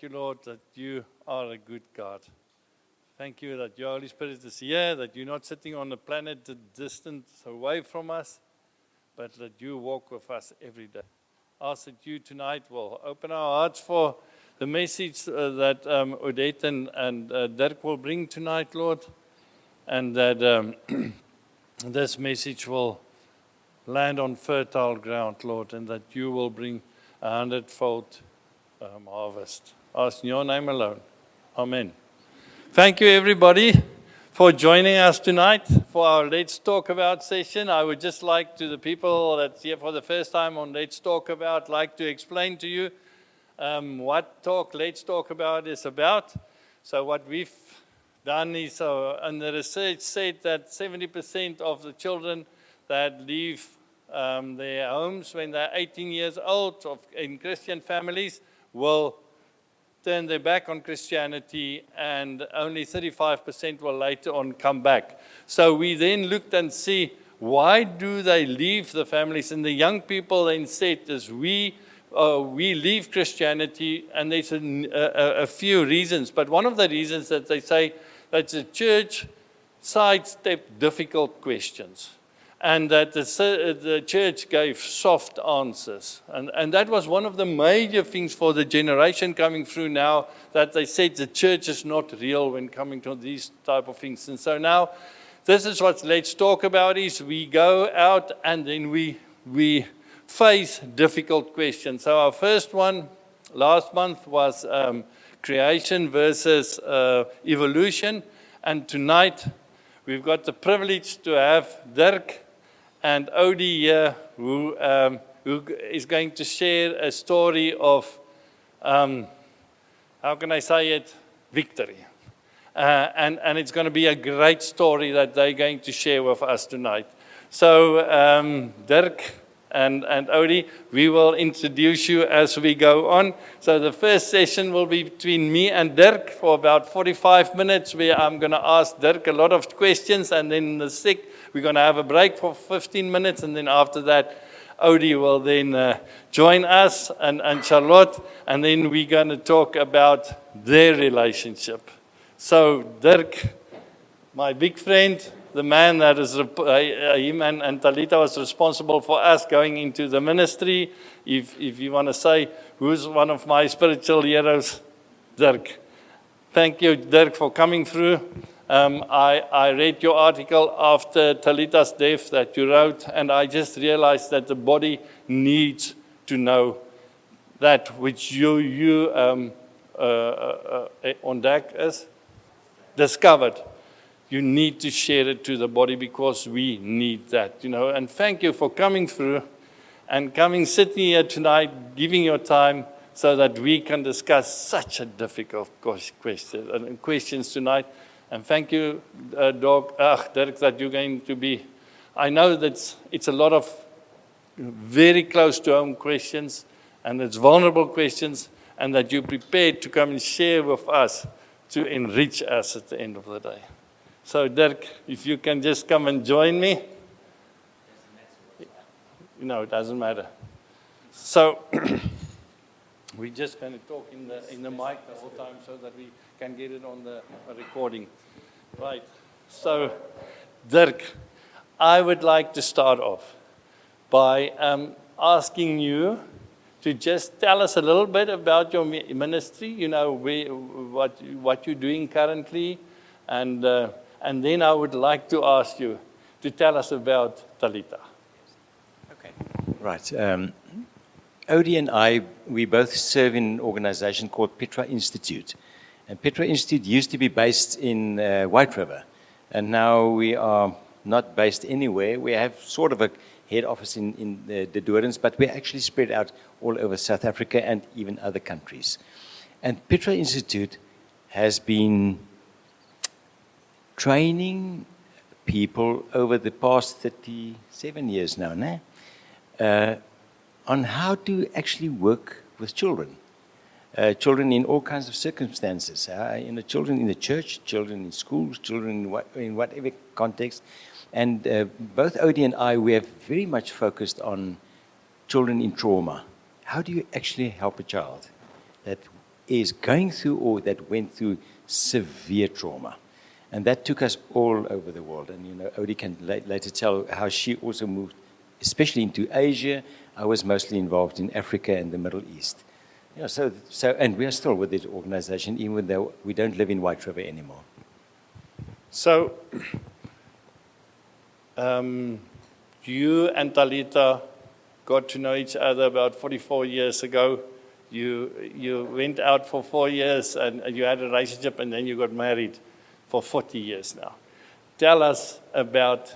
Thank you, Lord, that you are a good God. Thank you that your Holy Spirit is here, that you're not sitting on a planet distant away from us, but that you walk with us every day. Ask that you tonight will open our hearts for the message that Odette and Dirk will bring tonight, Lord, and that this message will land on fertile ground, Lord, and that you will bring 100-fold harvest. Ask in your name alone. Amen. Thank you, everybody, for joining us tonight for our Let's Talk About session. I would just like to the people that's here for the first time on Let's Talk About, like to explain to you what Let's Talk About is about. So what we've done is, and the research said that 70% of the children that leave their homes when they're 18 years old in Christian families will turn their back on Christianity, and only 35% will later on come back. So we then looked and see, why do they leave the families? And the young people then said this, we leave Christianity, and there's a few reasons. But one of the reasons that they say that the church sidestepped difficult questions, and that the church gave soft answers. And that was one of the major things for the generation coming through now, that they said the church is not real when coming to these type of things. And so now, this is what Let's Talk About is. We go out and then we face difficult questions. So our first one last month was creation versus evolution. And tonight, we've got the privilege to have Dirk and Odie here, who is going to share a story of, how can I say it, victory. And it's going to be a great story that they're going to share with us tonight. So Dirk and Odie, we will introduce you as we go on. So the first session will be between me and Dirk for about 45 minutes, where I'm going to ask Dirk a lot of questions, and then we're going to have a break for 15 minutes, and then after that, Odie will then join us and Charlotte, and then we're going to talk about their relationship. So Dirk, my big friend, the man that is, him and Talita was responsible for us going into the ministry. If you want to say, who's one of my spiritual heroes? Dirk. Thank you, Dirk, for coming through. I read your article after Talita's death that you wrote, and I just realized that the body needs to know that which you on deck is discovered. You need to share it to the body, because we need that, And thank you for coming through and sitting here tonight, giving your time so that we can discuss such a difficult questions tonight. And thank you, Dirk, that you're going to be. I know that it's a lot of very close to home questions, and it's vulnerable questions, and that you're prepared to come and share with us to enrich us at the end of the day. So, Dirk, if you can just come and join me. No, it doesn't matter. So, we're just going to talk in the mic the whole time so that we can get it on the recording. Right. So, Dirk, I would like to start off by asking you to just tell us a little bit about your ministry, what you're doing currently, and then I would like to ask you to tell us about Talita. Okay. Right. Odie and I, we both serve in an organization called Petra Institute. And Petra Institute used to be based in White River. And now we are not based anywhere. We have sort of a head office in the Dorings, but we're actually spread out all over South Africa and even other countries. And Petra Institute has been training people over the past 37 years now, on how to actually work with children. Children in all kinds of circumstances. Children in the church, children in schools, children in whatever context. And both Odie and I, we have very much focused on children in trauma. How do you actually help a child that is going through or that went through severe trauma. And that took us all over the world. And, Odie can later tell how she also moved, especially into Asia. I was mostly involved in Africa and the Middle East. And we are still with this organization, even though we don't live in White River anymore. So, you and Talita got to know each other about 44 years ago. You went out for 4 years and you had a relationship, and then you got married for 40 years now. Tell us about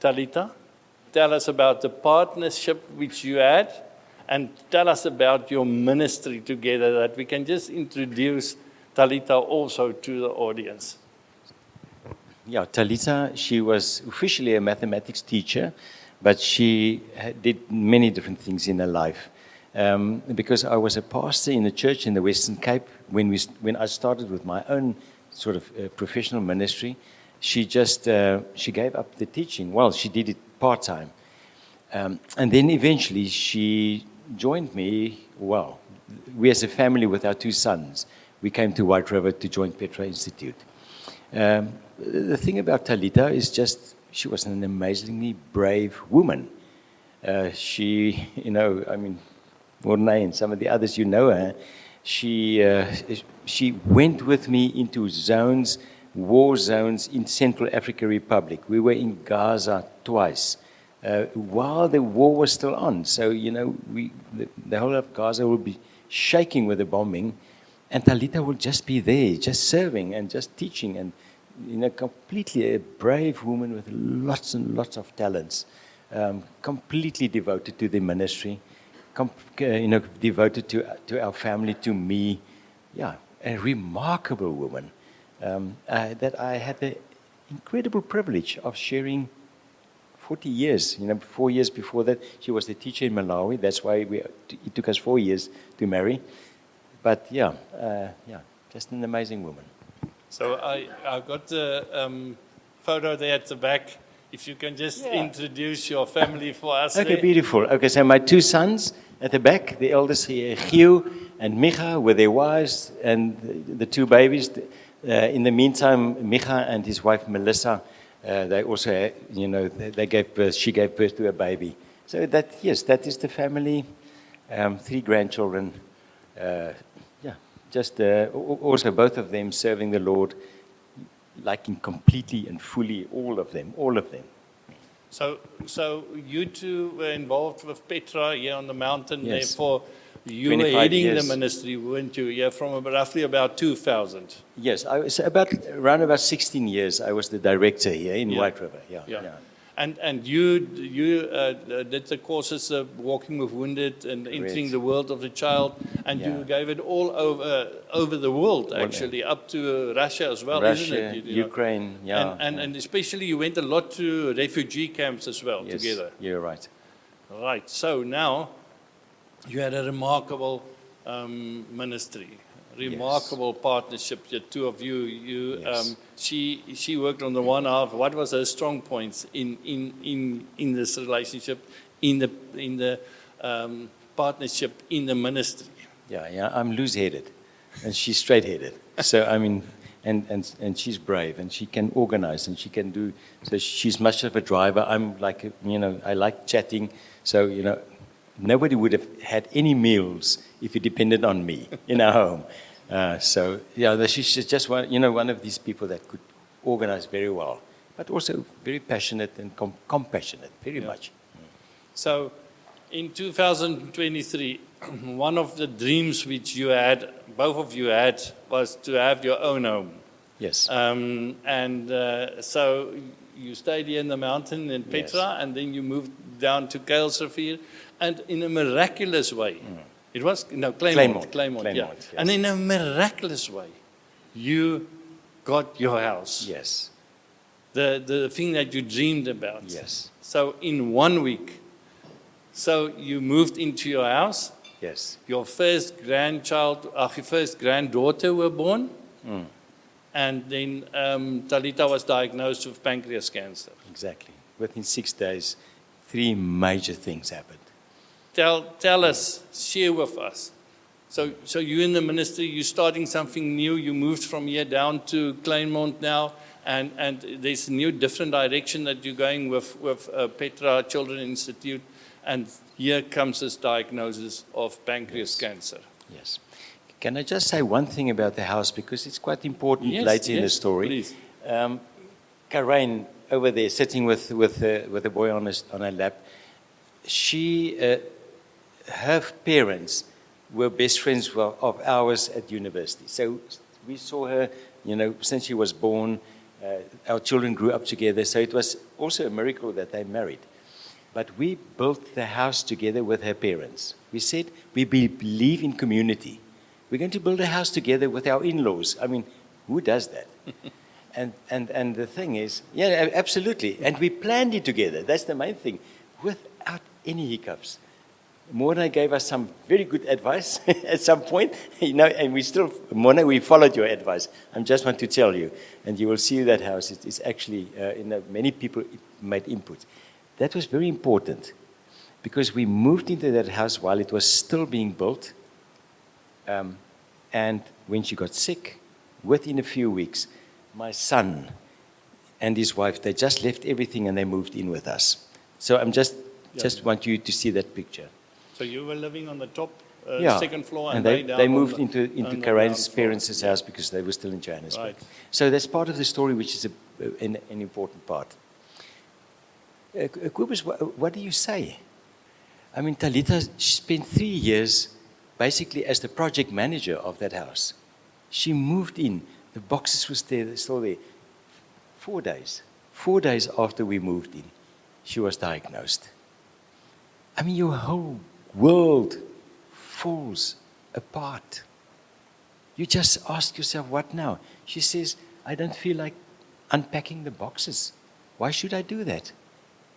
Talita. Tell us about the partnership which you had, and tell us about your ministry together, that we can just introduce Talita also to the audience. Yeah, Talita, she was officially a mathematics teacher, but she did many different things in her life. Because I was a pastor in a church in the Western Cape, when I started with my own sort of professional ministry, she gave up the teaching. Well, she did it part-time. And then eventually she joined me. Well, we as a family with our 2 sons, we came to White River to join Petra Institute. The thing about Talita is just, she was an amazingly brave woman. She, Mornay and some of the others, her, she went with me into war zones in Central African Republic. We were in Gaza twice, while the war was still on. So, the whole of Gaza will be shaking with the bombing, and Talita will just be there, just serving and just teaching, and, completely a brave woman with lots and lots of talents, completely devoted to the ministry, devoted to our family, to me. Yeah, a remarkable woman that I had the incredible privilege of sharing 40 years. 4 years before that, she was the teacher in Malawi. That's why it took us 4 years to marry. But just an amazing woman. So I got the photo there at the back. If you can just introduce your family for us. Okay, there. beautiful. Okay, so my 2 sons at the back, the eldest here, Gio and Micha, with their wives and the 2 babies. In the meantime, Micha and his wife Melissa, they also, they gave birth. She gave birth to a baby. So that is the family. 3 grandchildren. Also both of them serving the Lord, liking completely and fully, all of them. So you 2 were involved with Petra here on the mountain. Yes. Therefore, you were heading the ministry, weren't you? Yeah, from roughly about 2000. Yes, I was around about 16 years. I was the director here in White River. Yeah. And you did the courses of walking with wounded and entering the world of the child, and you gave it all over the world, actually, up to Russia as well, isn't it? Ukraine, And especially you went a lot to refugee camps as well, together. You're right. Right. So now you had a remarkable ministry. Remarkable partnership, the 2 of you. She worked on the one half. What was her strong points in this relationship, in the partnership, in the ministry? Yeah. I'm loose-headed, and she's straight-headed. So and she's brave, and she can organize, and she can do. So she's much of a driver. I'm like, I like chatting. So nobody would have had any meals if it depended on me in our home. She's just one of these people that could organize very well, but also very passionate and compassionate, very much. So in 2023, one of the dreams which you had, both of you had, was to have your own home. Yes. So you stayed here in the mountain in Petra, and then you moved down to Kuilsrivier, and in a miraculous way, it was Claymont, yes. And in a miraculous way, you got your house. Yes. The thing that you dreamed about. Yes. So in 1 week, so you moved into your house. Yes. Your first granddaughter were born. And then Talita was diagnosed with pancreas cancer. Exactly. Within 6 days, 3 major things happened. Tell us, share with us, So you in the ministry, you're starting something new. You moved from here down to Kleinmond now, and there's a new, different direction that you're going with Petra Children Institute, and here comes this diagnosis of pancreas cancer. Yes. Can I just say one thing about the house, because it's quite important later in the story. Please. Karain over there, sitting with a boy on her lap, her parents were best friends of ours at university. So we saw her, since she was born. Our children grew up together, so it was also a miracle that they married. But we built the house together with her parents. We said, we believe in community. We're going to build a house together with our in-laws. I mean, who does that? And the thing is, yeah, absolutely. And we planned it together. That's the main thing, without any hiccups. Mona gave us some very good advice at some point, and Mona, we followed your advice. I just want to tell you, and you will see that house. It is actually, many people made input. That was very important, because we moved into that house while it was still being built, and when she got sick, within a few weeks, my son and his wife, they just left everything and they moved in with us. So I'm just want you to see that picture. So you were living on the top, Yeah. second floor, And they down they on moved the- into on the Karain's ground floor. parents' house because they were still in Johannesburg. Right. So that's part of the story, which is an important part. Kobus, what do you say? I mean, Talita spent 3 years basically as the project manager of that house. She moved in. The boxes were still there. 4 days. 4 days after we moved in, she was diagnosed. I mean, your whole world falls apart. You just ask yourself, what now? She says, I don't feel like unpacking the boxes. Why should I do that?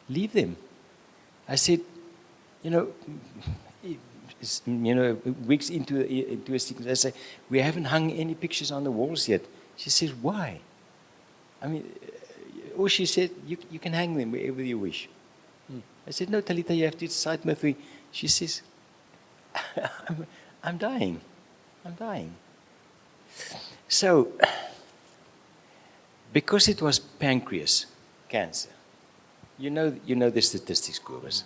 Leave them. I said, weeks into a sequence, I say, we haven't hung any pictures on the walls yet. She says, why? I mean, or she said, you can hang them wherever you wish. I said, no, Talita, you have to decide with me. She says, I'm dying. I'm dying. So, because it was pancreas cancer, you know the statistics, Kobus.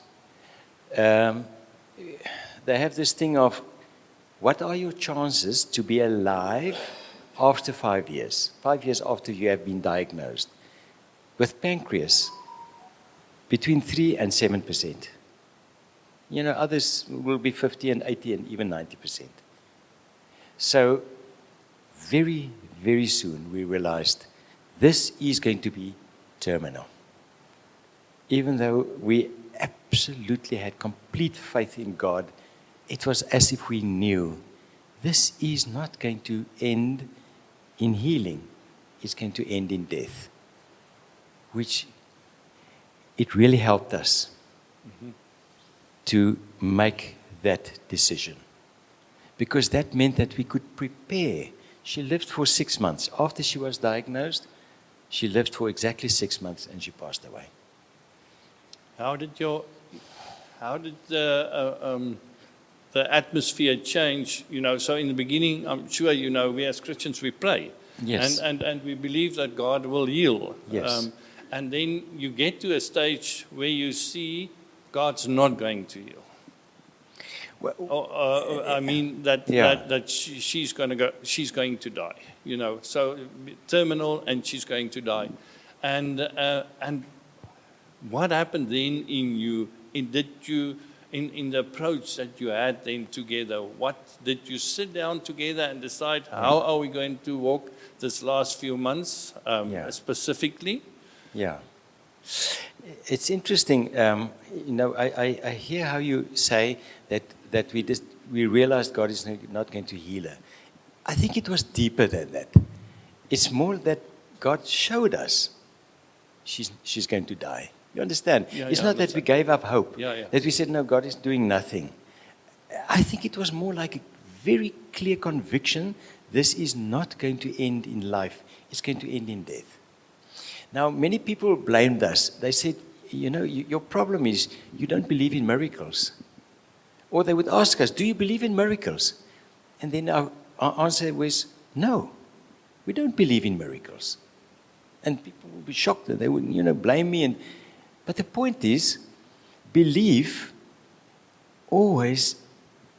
They have this thing of, what are your chances to be alive after 5 years? 5 years after you have been diagnosed. With pancreas, between 3 and 7%. Others will be 50 and 80 and even 90%. So, very, very soon we realized this is going to be terminal. Even though we absolutely had complete faith in God, it was as if we knew this is not going to end in healing. It's going to end in death. Which it really helped us to make that decision. Because that meant that we could prepare. She lived for 6 months. After she was diagnosed, she lived for exactly 6 months and she passed away. How did the atmosphere change? So in the beginning, I'm sure we as Christians, we pray. Yes. And we believe that God will heal. Yes. And then you get to a stage where you see God's not going to heal. Well, I mean that she's going to die. So terminal, and she's going to die. And what happened then in the approach that you had then together? What did you sit down together and decide how are we going to walk this last few months specifically? Yeah. It's interesting. I hear how you say that we realized God is not going to heal her. I think it was deeper than that. It's more that God showed us she's going to die. You understand? It's not that we gave up hope, that we said, no, God is doing nothing. I think it was more like a very clear conviction, this is not going to end in life, it's going to end in death. Now, many people blamed us. They said, your problem is you don't believe in miracles. Or they would ask us, do you believe in miracles? And then our answer was, no, we don't believe in miracles. And people would be shocked that they would, blame me. But the point is, belief always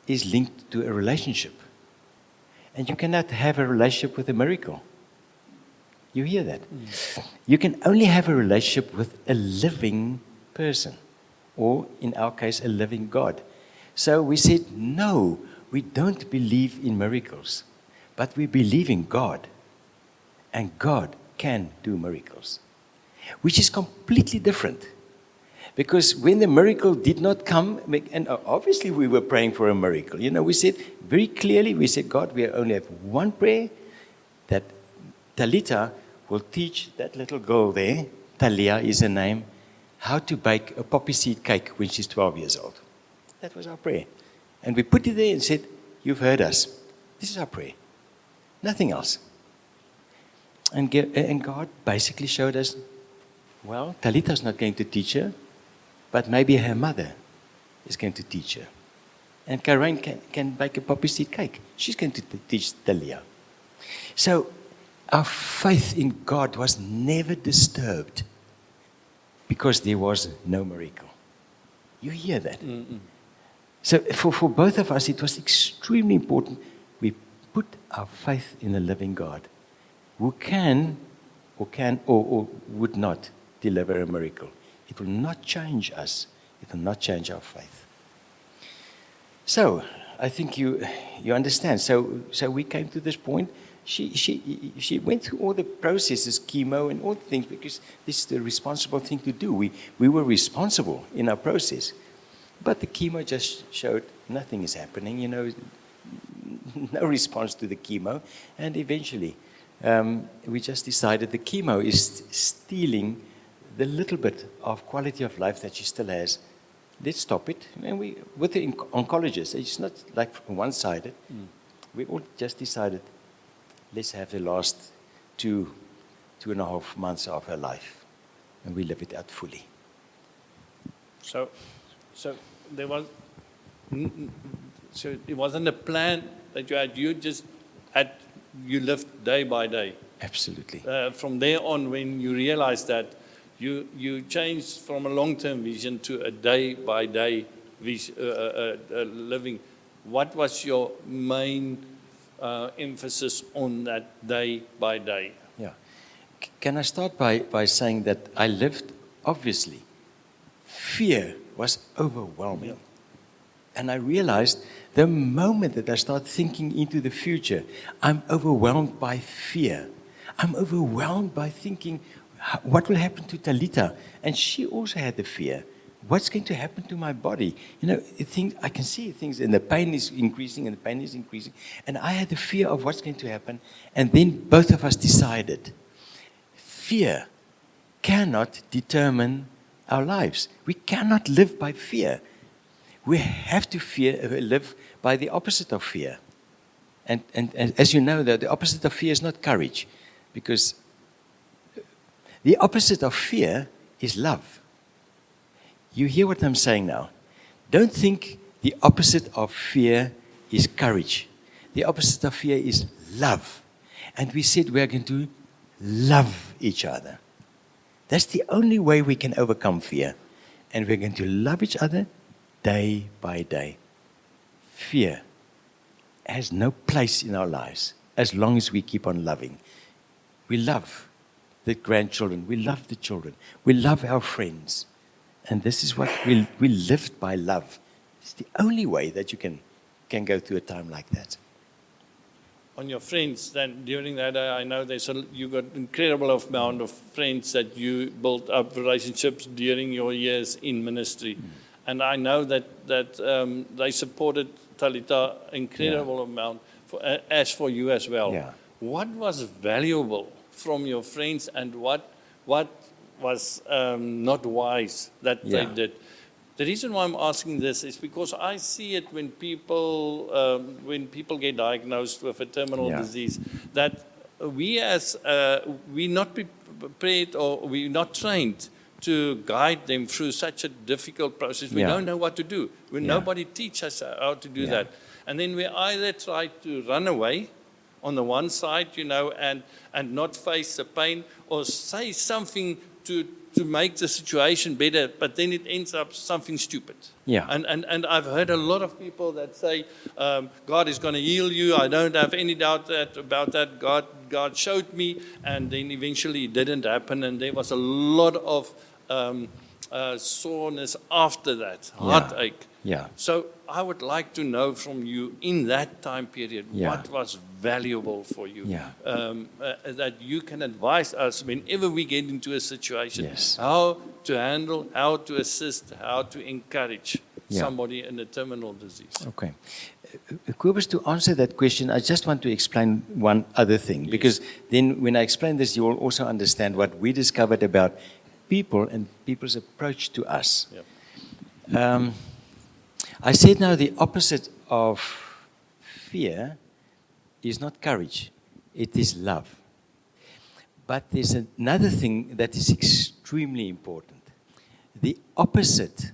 is linked to a relationship. And you cannot have a relationship with a miracle. You hear that? You can only have a relationship with a living person, or in our case, a living God. So we said, no, we don't believe in miracles, but we believe in God. And God can do miracles, which is completely different. Because when the miracle did not come, and obviously we were praying for a miracle. We said very clearly, we said, God, we only have one prayer, that Talita will teach that little girl there, Talia is her name, how to bake a poppy seed cake when she's 12 years old. That was our prayer. And we put it there and said, you've heard us. This is our prayer. Nothing else. And God basically showed us, well, Talita's not going to teach her, but maybe her mother is going to teach her. And Karen can bake a poppy seed cake. She's going to teach Talia. So our faith in God was never disturbed because there was no miracle. You hear that? Mm-mm. So for both of us, it was extremely important. We put our faith in the living God, who can or would not deliver a miracle. It will not change us. It will not change our faith. So I think you understand. So we came to this point. She went through all the processes, chemo and all the things, because this is the responsible thing to do. We were responsible in our process. But the chemo just showed nothing is happening, no response to the chemo. And eventually, we just decided the chemo is stealing the little bit of quality of life that she still has. Let's stop it. And with the oncologist, it's not like one-sided. We all just decided, let's have the last 2.5 months of her life, and we live it out fully. So there was, so it wasn't a plan that you had. You lived day by day. Absolutely. From there on, when you realized that, you changed from a long-term vision to a day-by-day living. What was your main emphasis on that day-by-day? Yeah. Can I start by saying that I lived, obviously, fear was overwhelming. Yeah. And I realized the moment that I start thinking into the future, I'm overwhelmed by fear. I'm overwhelmed by thinking, what will happen to Talita? And she also had the fear. What's going to happen to my body? I can see things, and the pain is increasing, and the pain is increasing. And I had the fear of what's going to happen. And then both of us decided, fear cannot determine our lives. We cannot live by fear. We have to live by the opposite of fear. And as you know, the opposite of fear is not courage, because the opposite of fear is love. You hear what I'm saying now? Don't think the opposite of fear is courage. The opposite of fear is love. And we said we are going to love each other. That's the only way we can overcome fear. And we're going to love each other day by day. Fear has no place in our lives as long as we keep on loving. We love the grandchildren. We love the children. We love our friends. And this is what we lived by love. It's the only way that you can go through a time like that. On your friends, then during that, I know you got incredible amount of friends that you built up relationships during your years in ministry. And I know that they supported Talita incredible amount, as for you as well. Yeah. What was valuable from your friends, and what was not wise that they did? The reason why I'm asking this is because I see it when people get diagnosed with a terminal disease, that we're not prepared, or we're not trained to guide them through such a difficult process. We don't know what to do. Nobody teaches us how to do that. And then we either try to run away on the one side, and not face the pain, or say something to make the situation better, but then it ends up something stupid. Yeah. And I've heard a lot of people that say, God is going to heal you. I don't have any doubt about that. God showed me, and then eventually it didn't happen, and there was a lot of soreness after that, heartache. Yeah. So I would like to know from you in that time period, Yeah. what was valuable for you, Yeah. that you can advise us whenever we get into a situation, Yes. how to handle, how to assist, how to encourage Yeah. somebody in a terminal disease. Okay. Kobus, to answer that question, I just want to explain one other thing, because then when I explain this, you will also understand what we discovered about people and people's approach to us. Yep. I said now the opposite of fear is not courage, it is love. But there's another thing that is extremely important. The opposite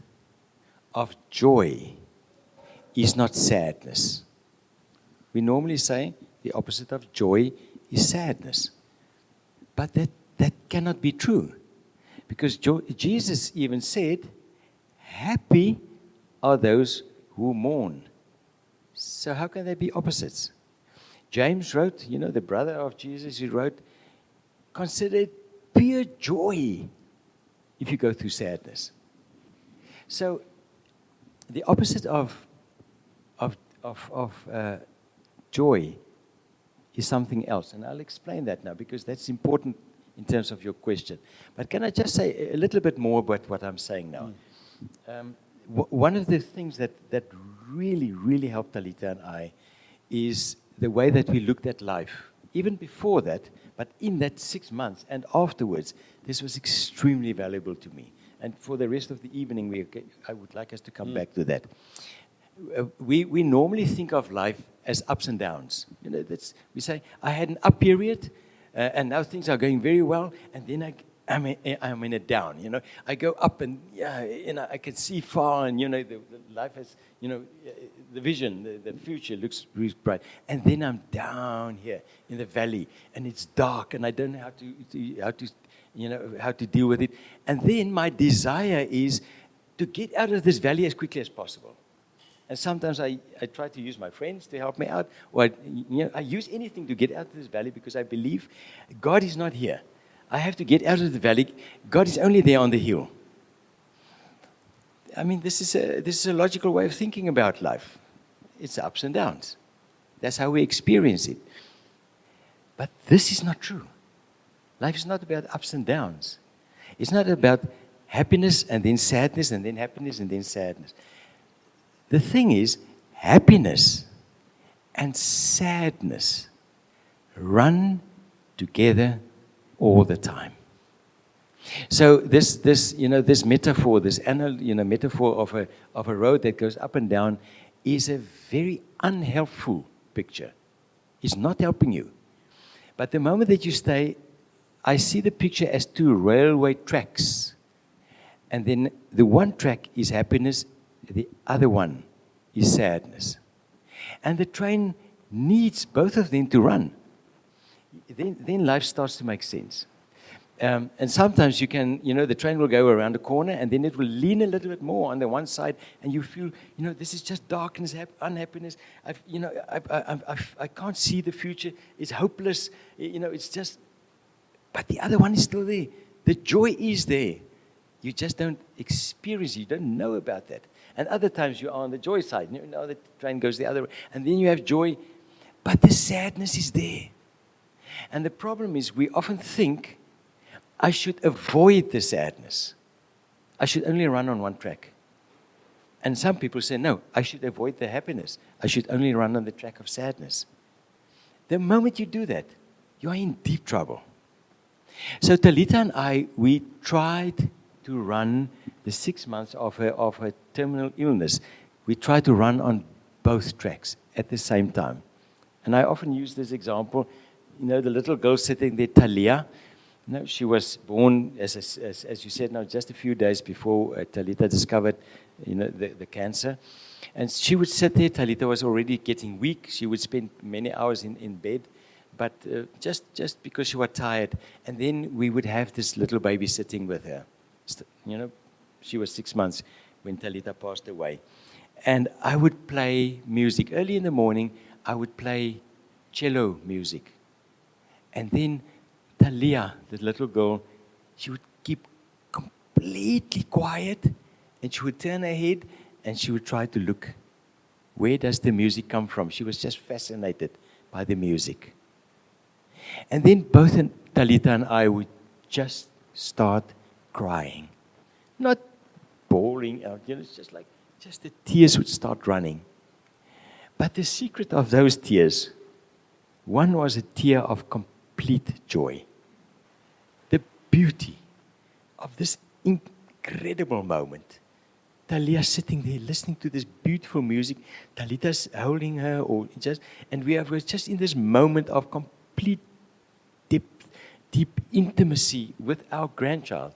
of joy is not sadness. We normally say the opposite of joy is sadness. But that cannot be true. Because Jesus even said, happy are those who mourn. So how can they be opposites? James wrote, the brother of Jesus, he wrote, consider it pure joy if you go through sadness. So the opposite of joy is something else. And I'll explain that now, because that's important in terms of your question. But can I just say a little bit more about what I'm saying now? One of the things that really, really helped Talita and I is the way that we looked at life. Even before that, but in that 6 months and afterwards, this was extremely valuable to me. And for the rest of the evening, I would like us to come back to that. We normally think of life as ups and downs. We say, I had an up period, and now things are going very well, and then I'm in a down. I go up, and I can see far, and the life has, the vision, the future looks really bright, and then I'm down here in the valley, and it's dark, and I don't know how to deal with it, and then my desire is to get out of this valley as quickly as possible. And sometimes I try to use my friends to help me out, or I use anything to get out of this valley, because I believe God is not here. I have to get out of the valley. God is only there on the hill. I mean, this is a logical way of thinking about life. It's ups and downs. That's how we experience it. But this is not true. Life is not about ups and downs. It's not about happiness and then sadness and then happiness and then sadness. The thing is, happiness and sadness run together all the time. So this metaphor, metaphor of a road that goes up and down, is a very unhelpful picture. It's not helping you. But the moment that you stay, I see the picture as two railway tracks. And then the one track is happiness, the other one is sadness. And the train needs both of them to run. Then life starts to make sense. And sometimes you can, the train will go around a corner, and then it will lean a little bit more on the one side, and you feel, this is just darkness, unhappiness. I can't see the future. It's hopeless. It's just. But the other one is still there. The joy is there. You just don't experience it. You don't know about that. And other times you are on the joy side. The train goes the other way, and then you have joy, but the sadness is there. And the problem is, we often think, I should avoid the sadness. I should only run on one track. And some people say, no, I should avoid the happiness. I should only run on the track of sadness. The moment you do that, you are in deep trouble. So Talita and I, we tried to run the 6 months of her terminal illness. We tried to run on both tracks at the same time. And I often use this example. The little girl sitting there, Talia, No, she was born, as you said, now just a few days before Talita discovered, the cancer. And she would sit there. Talita was already getting weak. She would spend many hours in bed, but just because she was tired. And then we would have this little baby sitting with her. She was 6 months when Talita passed away. And I would play music. Early in the morning, I would play cello music. And then Talia, the little girl, she would keep completely quiet, and she would turn her head and she would try to look. Where does the music come from? She was just fascinated by the music. And then both Talita and I would just start crying. Not bawling out, it's just the tears would start running. But the secret of those tears, one was a tear of complete joy. The beauty of this incredible moment. Talia sitting there listening to this beautiful music. Talita's holding her, and we were just in this moment of complete deep intimacy with our grandchild.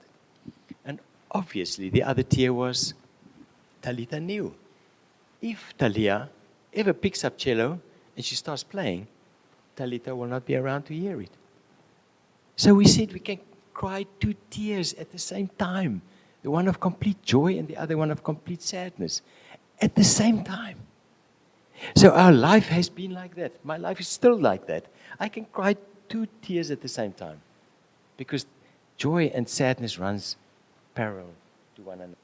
And obviously the other tear was Talita knew. If Talia ever picks up cello and she starts playing, Talita will not be around to hear it. So we said we can cry 2 tears at the same time. The one of complete joy and the other one of complete sadness. At the same time. So our life has been like that. My life is still like that. I can cry 2 tears at the same time. Because joy and sadness runs parallel to one another.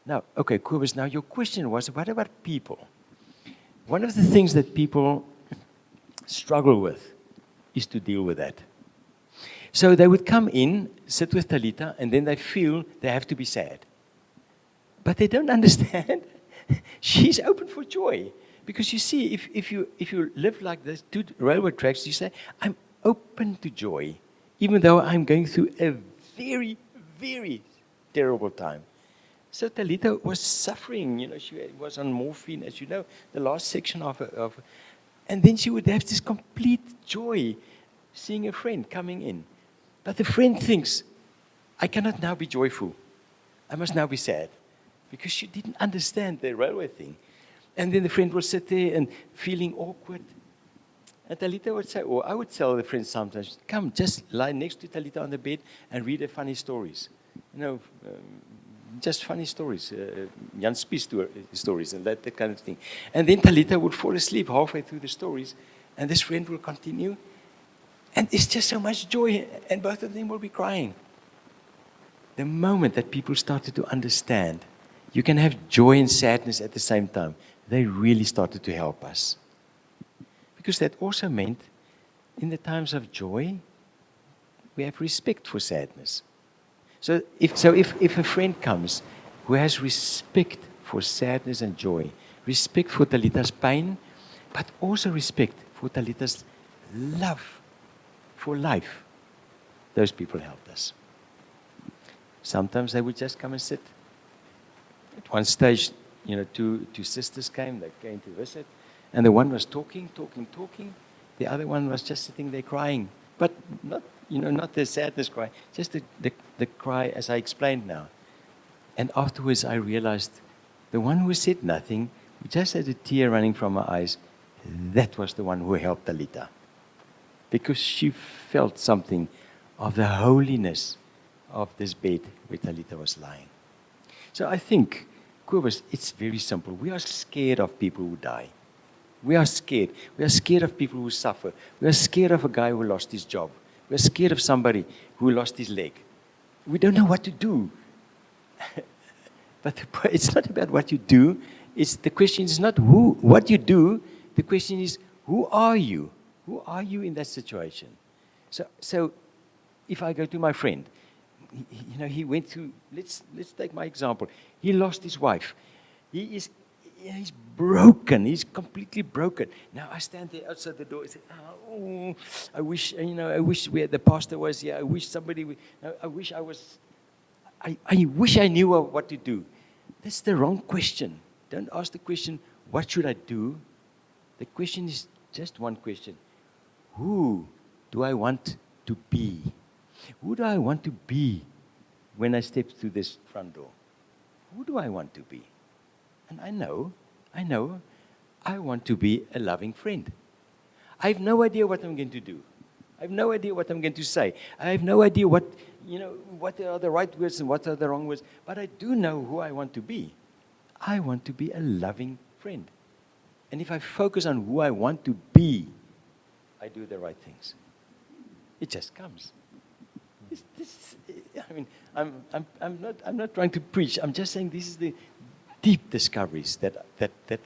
Now, okay, Kobus, now your question was, what about people? One of the things that people struggle with is to deal with that. So they would come in, sit with Talita, and then they feel they have to be sad. But they don't understand. She's open for joy. Because you see, if you live like this, 2 railroad tracks, you say, I'm open to joy, even though I'm going through a very, very terrible time. So Talita was suffering, she was on morphine, as you know, the last section of her. And then she would have this complete joy seeing a friend coming in. But the friend thinks, I cannot now be joyful. I must now be sad. Because she didn't understand the railway thing. And then the friend will sit there and feeling awkward. And Talita would say, or I would tell the friend sometimes, come, just lie next to Talita on the bed and read her funny stories. Just funny stories, Jan Spies stories and that kind of thing. And then Talita would fall asleep halfway through the stories, and this friend will continue. And it's just so much joy, and both of them will be crying. The moment that people started to understand, you can have joy and sadness at the same time, they really started to help us. Because that also meant, in the times of joy, we have respect for sadness. So if a friend comes who has respect for sadness and joy, respect for Talita's pain, but also respect for Talita's love for life, those people helped us. Sometimes they would just come and sit. At one stage, 2 sisters came, they came to visit, and the one was talking. The other one was just sitting there crying, but not the sadness cry, just the cry as I explained now. And afterwards I realized the one who said nothing, who just had a tear running from her eyes, that was the one who helped Talita. Because she felt something of the holiness of this bed where Talita was lying. So I think, Kobus, it's very simple. We are scared of people who die. We are scared. We are scared of people who suffer. We are scared of a guy who lost his job. We are scared of somebody who lost his leg. We don't know what to do. But it's not about what you do. The question is not what you do. The question is, who are you? Who are you in that situation? So if I go to my friend, he went through, let's take my example. He lost his wife. He's broken. He's completely broken. Now I stand there outside the door and say, oh, I wish where the pastor was here. I wish somebody, I wish I knew what to do. That's the wrong question. Don't ask the question, what should I do? The question is just one question. Who do I want to be? Who do I want to be when I step through this front door? Who do I want to be? And I know, I want to be a loving friend. I have no idea what I'm going to do. I have no idea what I'm going to say. I have no idea what are the right words and what are the wrong words. But I do know who I want to be. I want to be a loving friend. And if I focus on who I want to be, I do the right things. It just comes. I'm not trying to preach. I'm just saying this is the deep discoveries that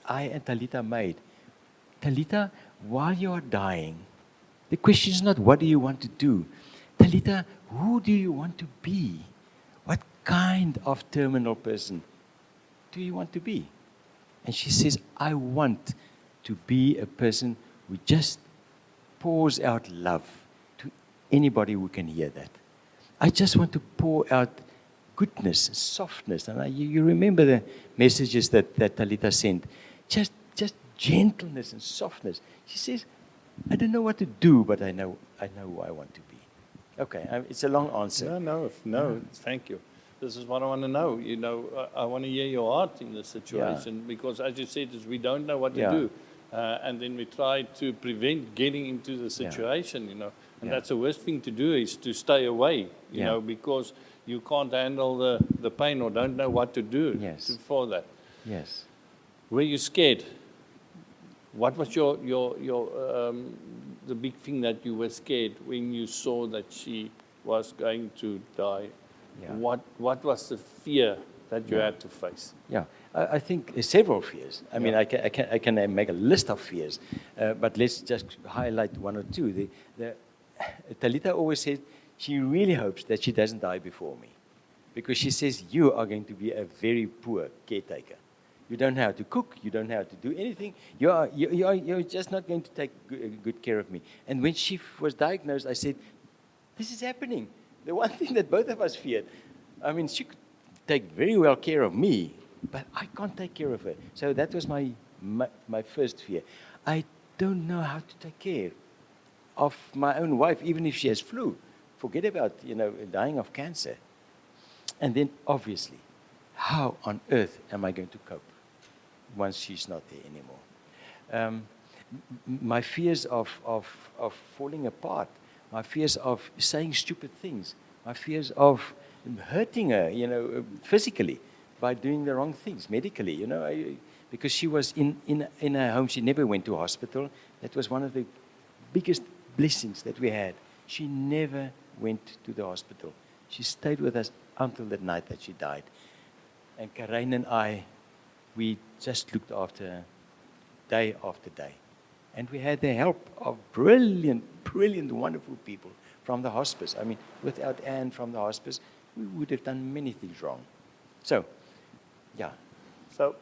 I and Talita made. Talita, while you are dying, the question is not what do you want to do. Talita, who do you want to be? What kind of terminal person do you want to be? And she says, I want to be a person who just pours out love to anybody who can hear that. I just want to pour out goodness, softness. And you remember the messages that Talita sent. Just gentleness and softness. She says, I don't know what to do, but I know who I want to be. Okay, it's a long answer. No, thank you. This is what I want to know. I want to hear your heart in this situation because, as you said, we don't know what to do. And then we try to prevent getting into the situation, And that's the worst thing to do is to stay away, because you can't handle the pain or don't know what to do for that. Yes. Were you scared? What was your the big thing that you were scared when you saw that she was going to die? Yeah. What was the fear that you had to face? Yeah, I think several fears. I mean, I can make a list of fears, but let's just highlight one or two. Talita always said she really hopes that she doesn't die before me, because she says you are going to be a very poor caretaker. You don't know how to cook. You don't know how to do anything. You're just not going to take good care of me. And when she was diagnosed, I said, this is happening. The one thing that both of us feared. I mean, she could take very well care of me, but I can't take care of her. So that was my first fear. I don't know how to take care of my own wife, even if she has flu. Forget about, dying of cancer. And then, obviously, how on earth am I going to cope once she's not there anymore? My fears of falling apart, my fears of saying stupid things, my fears of hurting her, physically by doing the wrong things, medically, because she was in her home. She never went to hospital. That was one of the biggest blessings that we had. She never went to the hospital. She stayed with us until the night that she died. And Karen and I, we just looked after her day after day. And we had the help of brilliant, wonderful people from the hospice. I mean, without Anne from the hospice, we would have done many things wrong. So, yeah. So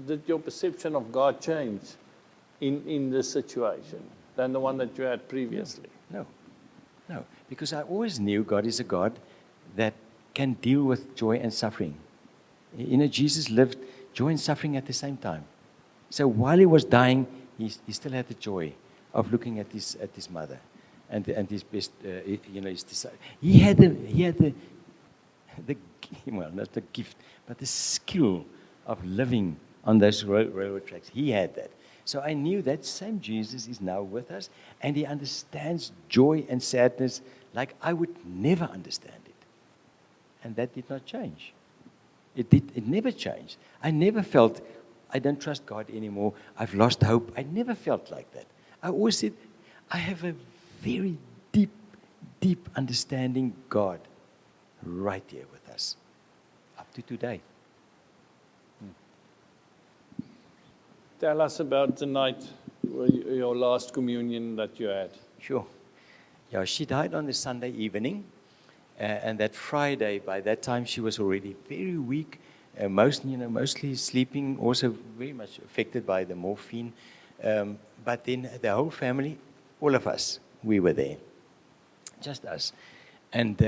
did your perception of God change in this situation than the one that you had previously? No. Because I always knew God is a God that can deal with joy and suffering. Jesus lived joy and suffering at the same time. So while he was dying, he still had the joy of looking at his mother and his best, his disciple. He had the well, not the gift, but the skill of living on those railroad tracks. He had that. So I knew that same Jesus is now with us, and he understands joy and sadness like I would never understand it. And that did not change. It never changed. I never felt, I don't trust God anymore, I've lost hope. I never felt like that. I always said, I have a very deep understanding God right here with us, up to today. Tell us about the night, your last communion that you had. Sure. Yeah, she died on the Sunday evening, and that Friday, by that time, she was already very weak, mostly sleeping, also very much affected by the morphine. But then the whole family, all of us, we were there, just us. And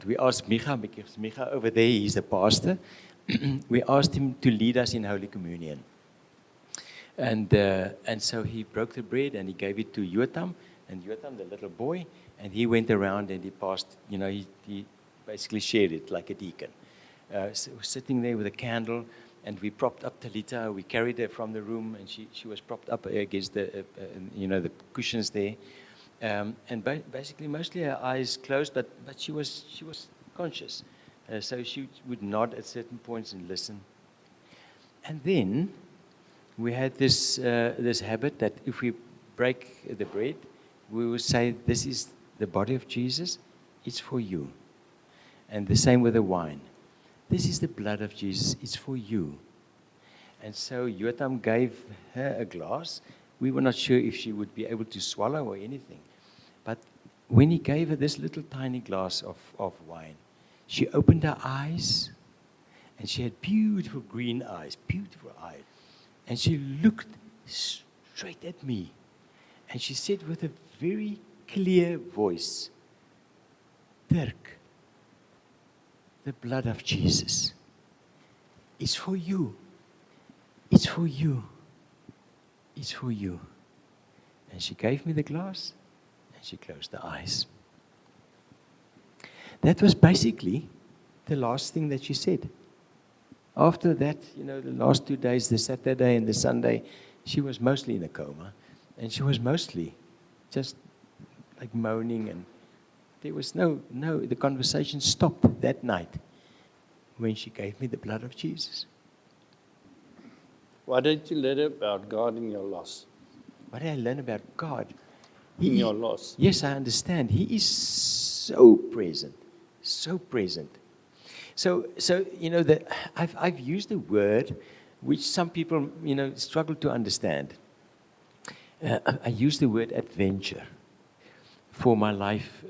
we asked Micha, because Micha over there, he's the pastor, we asked him to lead us in Holy Communion. And so he broke the bread and he gave it to Yotam, And Jotam, the little boy, and he went around and he passed, he basically shared it like a deacon. So sitting there with a candle, and we propped up Talita. We carried her from the room, and she was propped up against the cushions there. And basically, mostly her eyes closed, but she was conscious. So she would nod at certain points and listen. And then we had this habit that if we break the bread, we would say, "This is the body of Jesus. It's for you." And the same with the wine. "This is the blood of Jesus. It's for you." And so Jotam gave her a glass. We were not sure if she would be able to swallow or anything. But when he gave her this little tiny glass of wine, she opened her eyes, and she had beautiful green eyes, beautiful eyes. And she looked straight at me. And she said with a very clear voice, "Dirk, the blood of Jesus is for you. It's for you. It's for you." And she gave me the glass, and she closed her eyes. That was basically the last thing that she said. After that, the last 2 days, the Saturday and the Sunday, she was mostly in a coma. And she was mostly just like moaning, and there was the conversation stopped that night when she gave me the blood of Jesus. What did you learn about God in your loss? What did I learn about God? In your loss? Yes, I understand. He is so present, so present. So I've used a word which some people, struggle to understand. I use the word adventure for my life,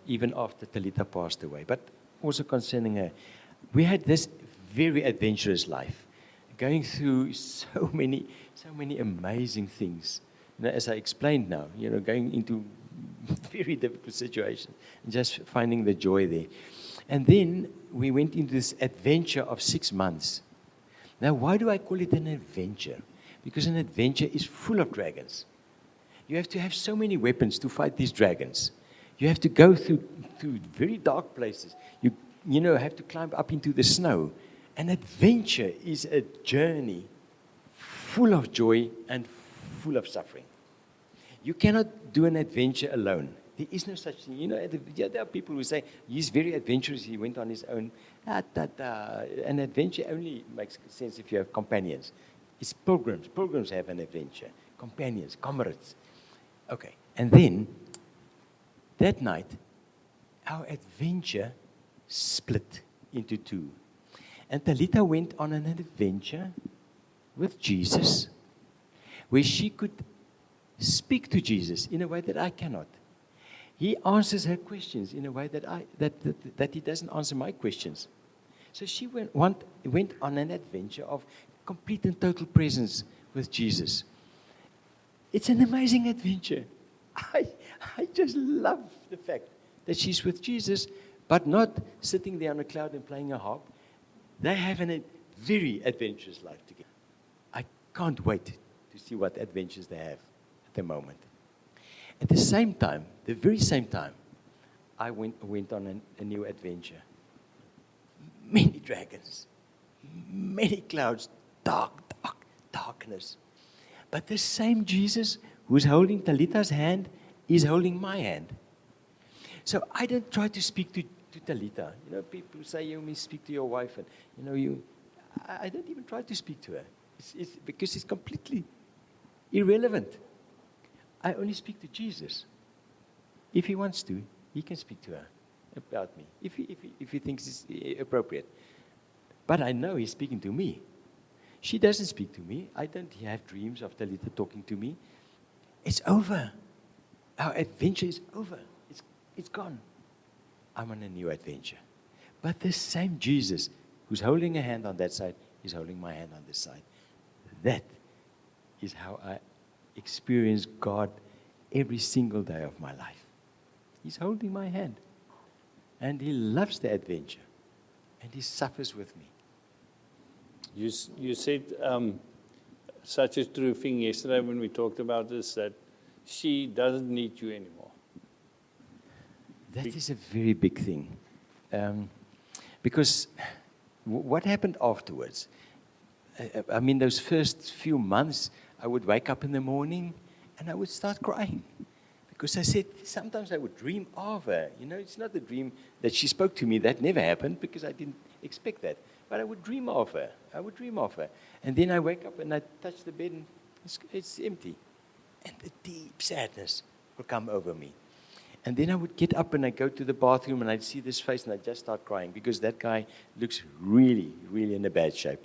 even after Talita passed away, but also concerning her. We had this very adventurous life, going through so many amazing things. As I explained now, going into very difficult situations and just finding the joy there. And then we went into this adventure of 6 months. Now, why do I call it an adventure? Because an adventure is full of dragons. You have to have so many weapons to fight these dragons. You have to go through very dark places. You have to climb up into the snow. An adventure is a journey full of joy and full of suffering. You cannot do an adventure alone. There is no such thing. There are people who say, he's very adventurous, he went on his own. An adventure only makes sense if you have companions. It's pilgrims. Pilgrims have an adventure. Companions, comrades. Okay. And then, that night, our adventure split into two. And Talita went on an adventure with Jesus, where she could speak to Jesus in a way that I cannot. He answers her questions in a way that he doesn't answer my questions. So she went on an adventure of complete and total presence with Jesus. It's an amazing adventure. I just love the fact that she's with Jesus, but not sitting there on a cloud and playing a harp. They have a very adventurous life together. I can't wait to see what adventures they have at the moment. At the same time, the very same time, I went on a new adventure. Many dragons, many clouds, darkness. But the same Jesus who's holding Talita's hand is holding my hand. So I don't try to speak to Talita. People say you may speak to your wife, and I don't even try to speak to her. It's because it's completely irrelevant. I only speak to Jesus. If he wants to, he can speak to her about me, if he thinks it's appropriate. But I know he's speaking to me. She doesn't speak to me. I don't have dreams of Talita talking to me. It's over. Our adventure is over. It's gone. I'm on a new adventure. But the same Jesus who's holding a hand on that side is holding my hand on this side. That is how I experience God every single day of my life. He's holding my hand. And he loves the adventure. And he suffers with me. You said such a true thing yesterday when we talked about this, that she doesn't need you anymore. That is a very big thing. Because what happened afterwards? I mean, those first few months, I would wake up in the morning and I would start crying. Because I said, sometimes I would dream of her. You know, it's not the dream that she spoke to me. That never happened because I didn't expect that. But I would dream of her. I would dream of her. And then I wake up and I touch the bed and it's empty. And the deep sadness will come over me. And then I would get up and I go to the bathroom and I'd see this face and I'd just start crying because that guy looks really, really in a bad shape.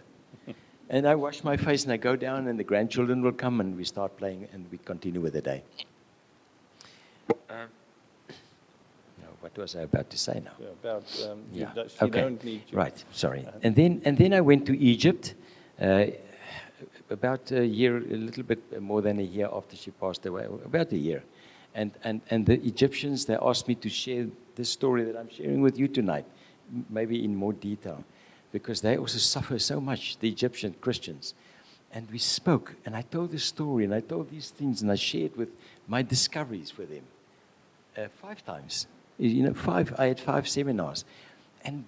And I wash my face and I go down and the grandchildren will come and we start playing and we continue with the day. No, what was I about to say now? About Yeah. she Okay. don't need you. Right, sorry. And then I went to Egypt about a year, a little bit more than a year after she passed away, about a year. And the Egyptians, they asked me to share this story that I'm sharing with you tonight, maybe in more detail, because they also suffer so much, the Egyptian Christians. And we spoke, and I told this story, and I told these things, and I shared with my discoveries with them 5 times. You know, I had 5 seminars. And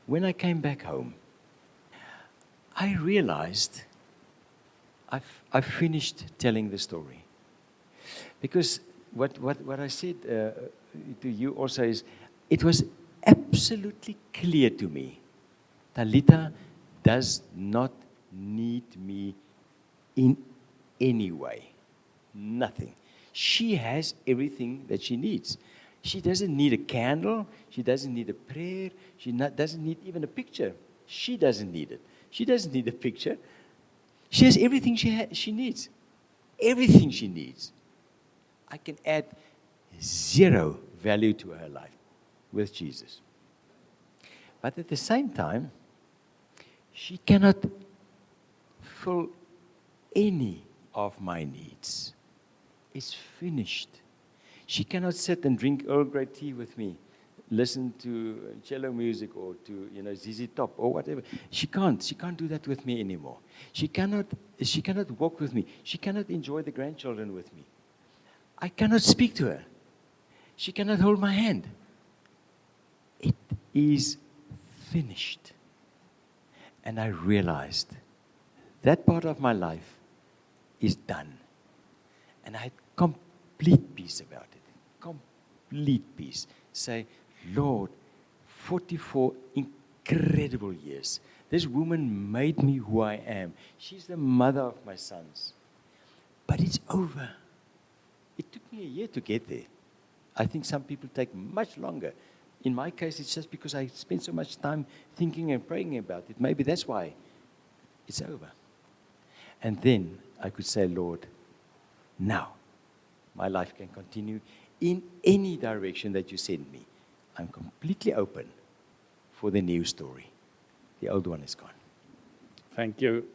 when I came back home, I realized I've finished telling the story. Because what I said to you also is, it was absolutely clear to me, Talita does not need me in any way. Nothing. She has everything that she needs. She doesn't need a candle. She doesn't need a prayer. She doesn't need even a picture. She doesn't need it. She doesn't need a picture. She has everything she needs. Everything she needs. I can add 0 value to her life with Jesus. But at the same time, she cannot fill any of my needs. It's finished. She cannot sit and drink Earl Grey tea with me, listen to cello music or to, ZZ Top or whatever. She can't do that with me anymore. She cannot walk with me. She cannot enjoy the grandchildren with me. I cannot speak to her. She cannot hold my hand. It is finished. And I realized that part of my life is done. And I had complete peace about it. Complete peace. Say, Lord, 44 incredible years. This woman made me who I am. She's the mother of my sons. But it's over. It took me a year to get there. I think some people take much longer. In my case, it's just because I spent so much time thinking and praying about it. Maybe that's why it's over. And then I could say, Lord, now my life can continue in any direction that you send me. I'm completely open for the new story. The old one is gone. Thank you,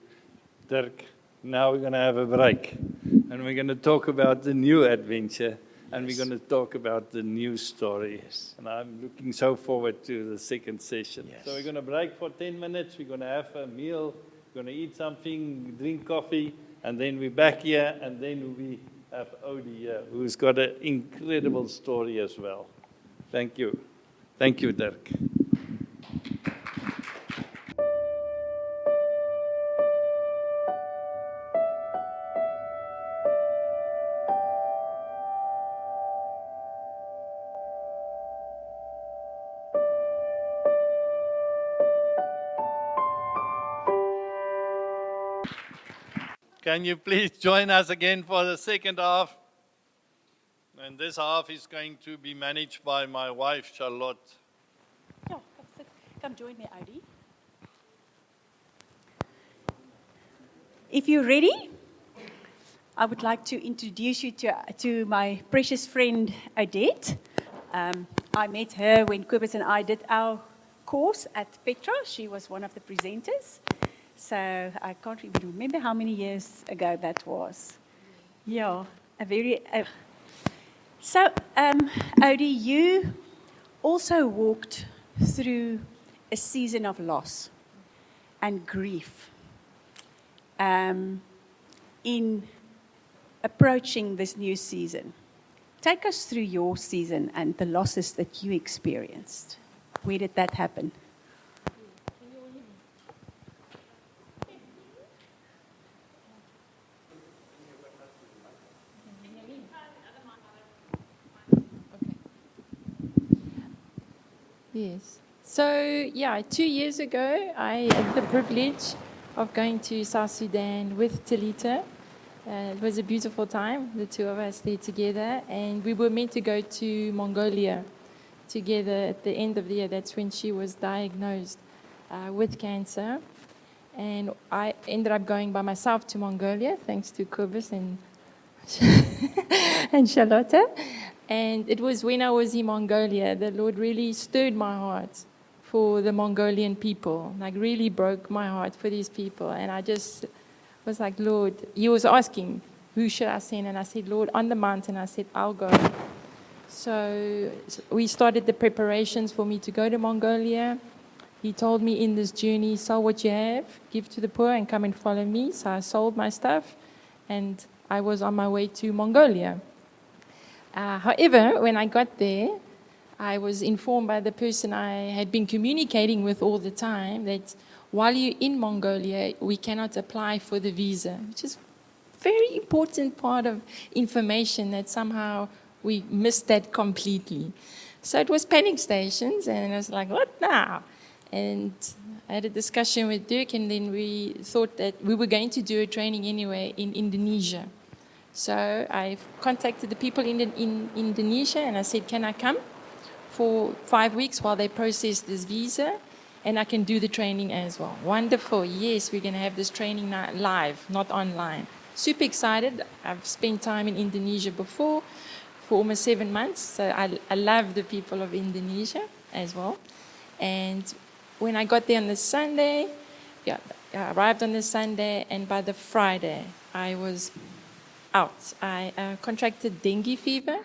Dirk. Now we're going to have a break. And we're going to talk about the new adventure. And Yes. we're going to talk about the new story. Yes. And I'm looking so forward to the second session. Yes. So we're going to break for 10 minutes. We're going to have a meal. We're going to eat something, drink coffee. And then we're back here. And then we have Odie here, who's got an incredible story as well. Thank you. Thank you, Dirk. Can you please join us again for the second half? And this half is going to be managed by my wife, Charlotte. Yeah, come join me, Odie. If you're ready, I would like to introduce you to my precious friend, Odette. I met her when Coetsee and I did our course at Petra. She was one of the presenters. So I can't even remember how many years ago that was. Yeah, So, Odie, you also walked through a season of loss and grief in approaching this new season. Take us through your season and the losses that you experienced. Where did that happen? Yes. So, 2 years ago, I had the privilege of going to South Sudan with Talita. It was a beautiful time, the two of us there together, and we were meant to go to Mongolia together at the end of the year. That's when she was diagnosed with cancer. And I ended up going by myself to Mongolia, thanks to Kobus and, and Charlotte. And it was when I was in Mongolia, the Lord really stirred my heart for the Mongolian people, like really broke my heart for these people. And I just was like, Lord, he was asking, who should I send? And I said, Lord, on the mountain, I said, I'll go. So we started the preparations for me to go to Mongolia. He told me in this journey, sell what you have, give to the poor, and come and follow me. So I sold my stuff, and I was on my way to Mongolia. However, when I got there, I was informed by the person I had been communicating with all the time that while you're in Mongolia, we cannot apply for the visa, which is a very important part of information that somehow we missed that completely. So it was panic stations, and I was like, what now? And I had a discussion with Dirk, and then we thought that we were going to do a training anyway in Indonesia. So I contacted the people in Indonesia, and I said, can I come for 5 weeks while they process this visa? And I can do the training as well. Wonderful. Yes, we're going to have this training live, not online. Super excited. I've spent time in Indonesia before for almost 7 months. So I love the people of Indonesia as well. And when I got there on the Sunday, I arrived on the Sunday, and by the Friday, I was out. I contracted dengue fever,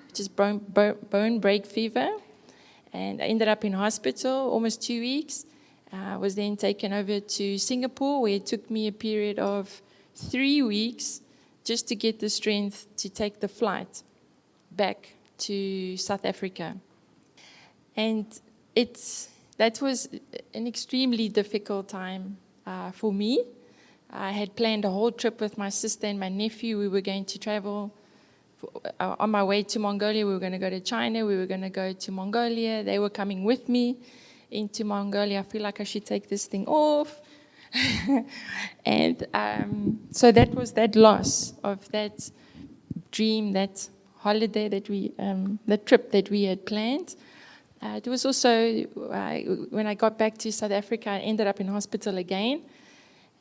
which is bone break fever, and I ended up in hospital almost 2 weeks. I was then taken over to Singapore, where it took me a period of 3 weeks just to get the strength to take the flight back to South Africa. And that was an extremely difficult time for me. I had planned a whole trip with my sister and my nephew. We were going to travel on my way to Mongolia. We were going to go to China. We were going to go to Mongolia. They were coming with me into Mongolia. I feel like I should take this thing off. And so that was that loss of that dream, that holiday that that trip that we had planned. It was also, when I got back to South Africa, I ended up in hospital again.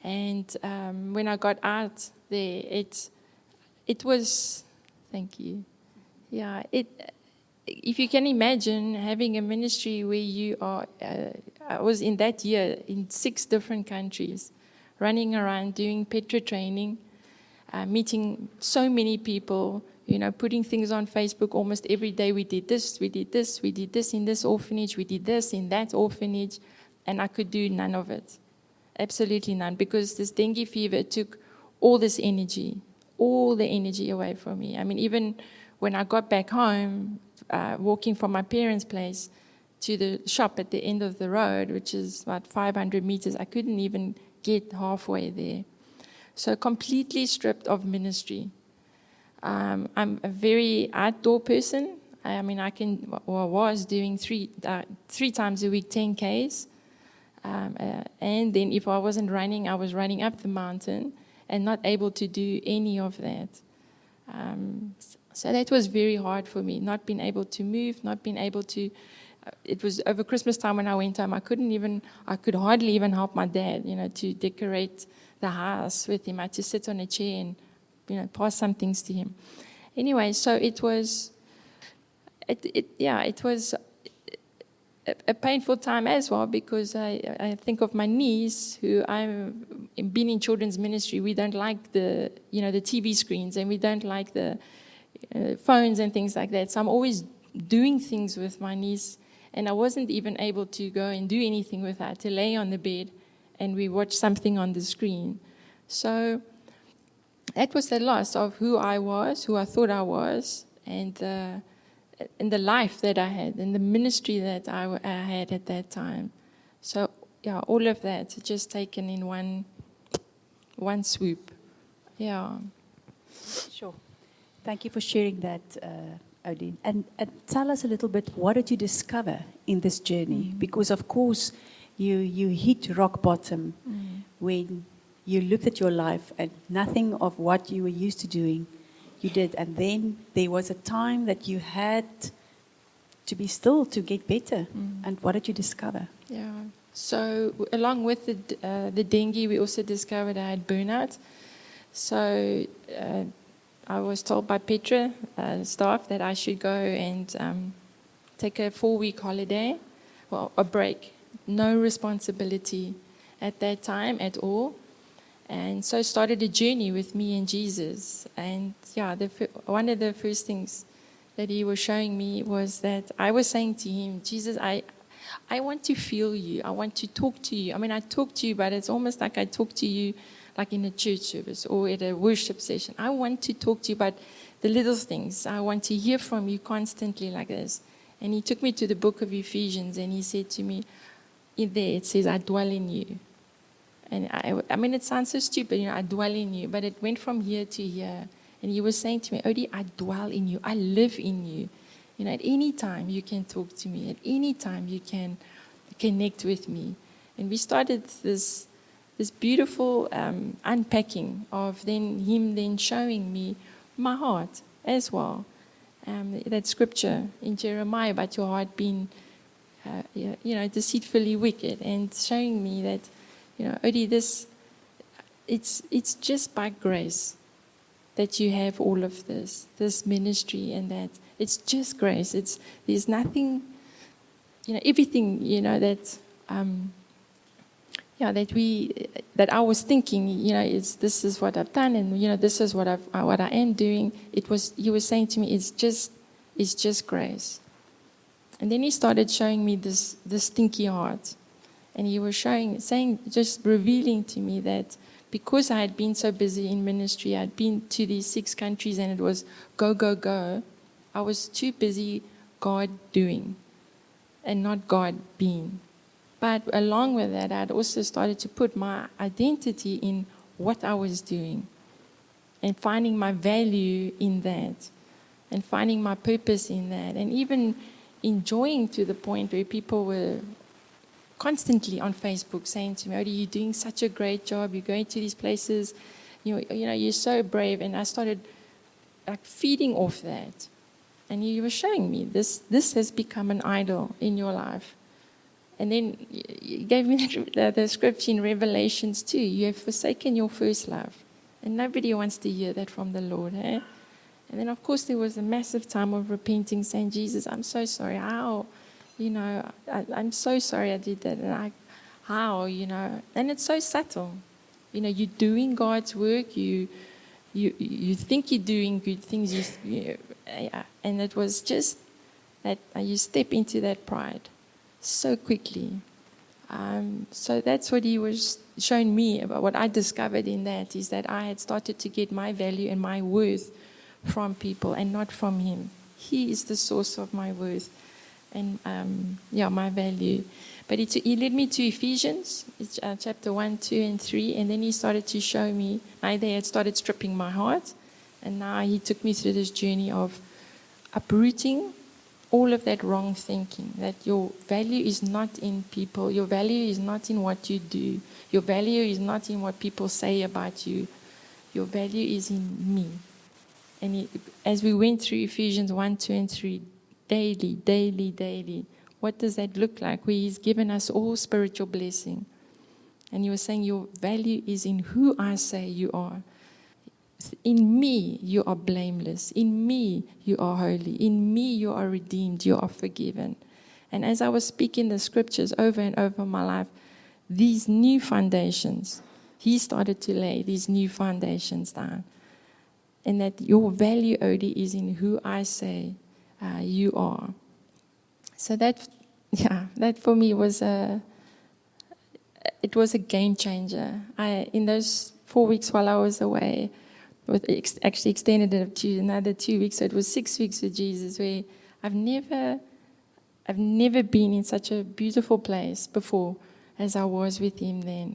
And when I got out there, it was, thank you. Yeah, if you can imagine having a ministry where you are, I was in that year in 6 different countries, running around doing Petra training, meeting so many people, putting things on Facebook almost every day. We did this, we did this, we did this in this orphanage, we did this in that orphanage, and I could do none of it. Absolutely none, because this dengue fever took all the energy away from me. I mean, even when I got back home, walking from my parents' place to the shop at the end of the road, which is about 500 meters, I couldn't even get halfway there. So completely stripped of ministry. I'm a very outdoor person. I mean, I was doing three times a week, 10 Ks. And then if I wasn't running, I was running up the mountain and not able to do any of that. So that was very hard for me, not being able to move, not being able to... it was over Christmas time when I went home. I could hardly even help my dad, to decorate the house with him. I had to sit on a chair and, pass some things to him. Anyway, so it was a painful time as well, because I think of my niece, who I've been in children's ministry. We don't like the TV screens, and we don't like the phones and things like that. So I'm always doing things with my niece, and I wasn't even able to go and do anything with her, to lay on the bed and we watch something on the screen. So that was the loss of who I was, who I thought I was, and the life that I had, and the ministry that I had at that time. So, yeah, all of that just taken in one swoop. Yeah. Sure. Thank you for sharing that, Odin. And tell us a little bit, what did you discover in this journey? Because, of course, you hit rock bottom when you looked at your life and nothing of what you were used to doing, you did. And then there was a time that you had to be still to get better. And what did you discover? Yeah. So along with the dengue, we also discovered I had burnout. So I was told by Petra staff that I should go and take a 4-week holiday, well, a break, no responsibility at that time at all. And so started a journey with me and Jesus. And yeah, one of the first things that he was showing me was that I was saying to him, Jesus, I want to feel you. I want to talk to you. I mean, I talk to you, but it's almost like I talk to you like in a church service or at a worship session. I want to talk to you about the little things. I want to hear from you constantly like this. And he took me to the book of Ephesians and he said to me, in there it says, I dwell in you. And I mean, it sounds so stupid, I dwell in you, but it went from here to here. And he was saying to me, Odie, I dwell in you. I live in you. At any time you can talk to me. At any time you can connect with me. And we started this beautiful unpacking of him then showing me my heart as well. That scripture in Jeremiah about your heart being, deceitfully wicked, and showing me that, Odie, it's just by grace that you have all of this ministry, and that it's just grace. There's nothing, everything, that I was thinking, this is what I've done, and this is what I am doing. He was saying to me, it's just grace. And then he started showing me this stinky heart. And he was just revealing to me that because I had been so busy in ministry, I'd been to these 6 countries and it was go, go, go. I was too busy God doing and not God being. But along with that, I'd also started to put my identity in what I was doing and finding my value in that and finding my purpose in that, and even enjoying to the point where people were constantly on Facebook saying to me, Odie, you're doing such a great job, you're going to these places, you're so brave. And I started feeding off that. And he was showing me this has become an idol in your life. And then he gave me the scripture in Revelations 2, you have forsaken your first love. And nobody wants to hear that from the Lord. Eh? And then, of course, there was a massive time of repenting, saying, Jesus, I'm so sorry. How? I'm so sorry I did that. And how? And it's so subtle. You're doing God's work. You think you're doing good things. And it was just that you step into that pride so quickly. So that's what he was showing me about. What I discovered in that is that I had started to get my value and my worth from people and not from him. He is the source of my worth and my value. But he led me to Ephesians, chapter 1, 2, and 3, and then he started to show me. They had started stripping my heart, and now he took me through this journey of uprooting all of that wrong thinking, that your value is not in people, your value is not in what you do, your value is not in what people say about you, your value is in me. And as we went through Ephesians 1, 2, and 3, daily, what does that look like? Where he's given us all spiritual blessing. And he was saying, your value is in who I say you are. In me, you are blameless. In me, you are holy. In me, you are redeemed. You are forgiven. And as I was speaking the scriptures over and over in my life, these new foundations, he started to lay these new foundations down. And that your value, Odie, is in who I say you are. So that for me was a game changer. In those 4 weeks while I was away, actually extended it to another 2 weeks, so it was 6 weeks with Jesus, where I've never been in such a beautiful place before as I was with him then.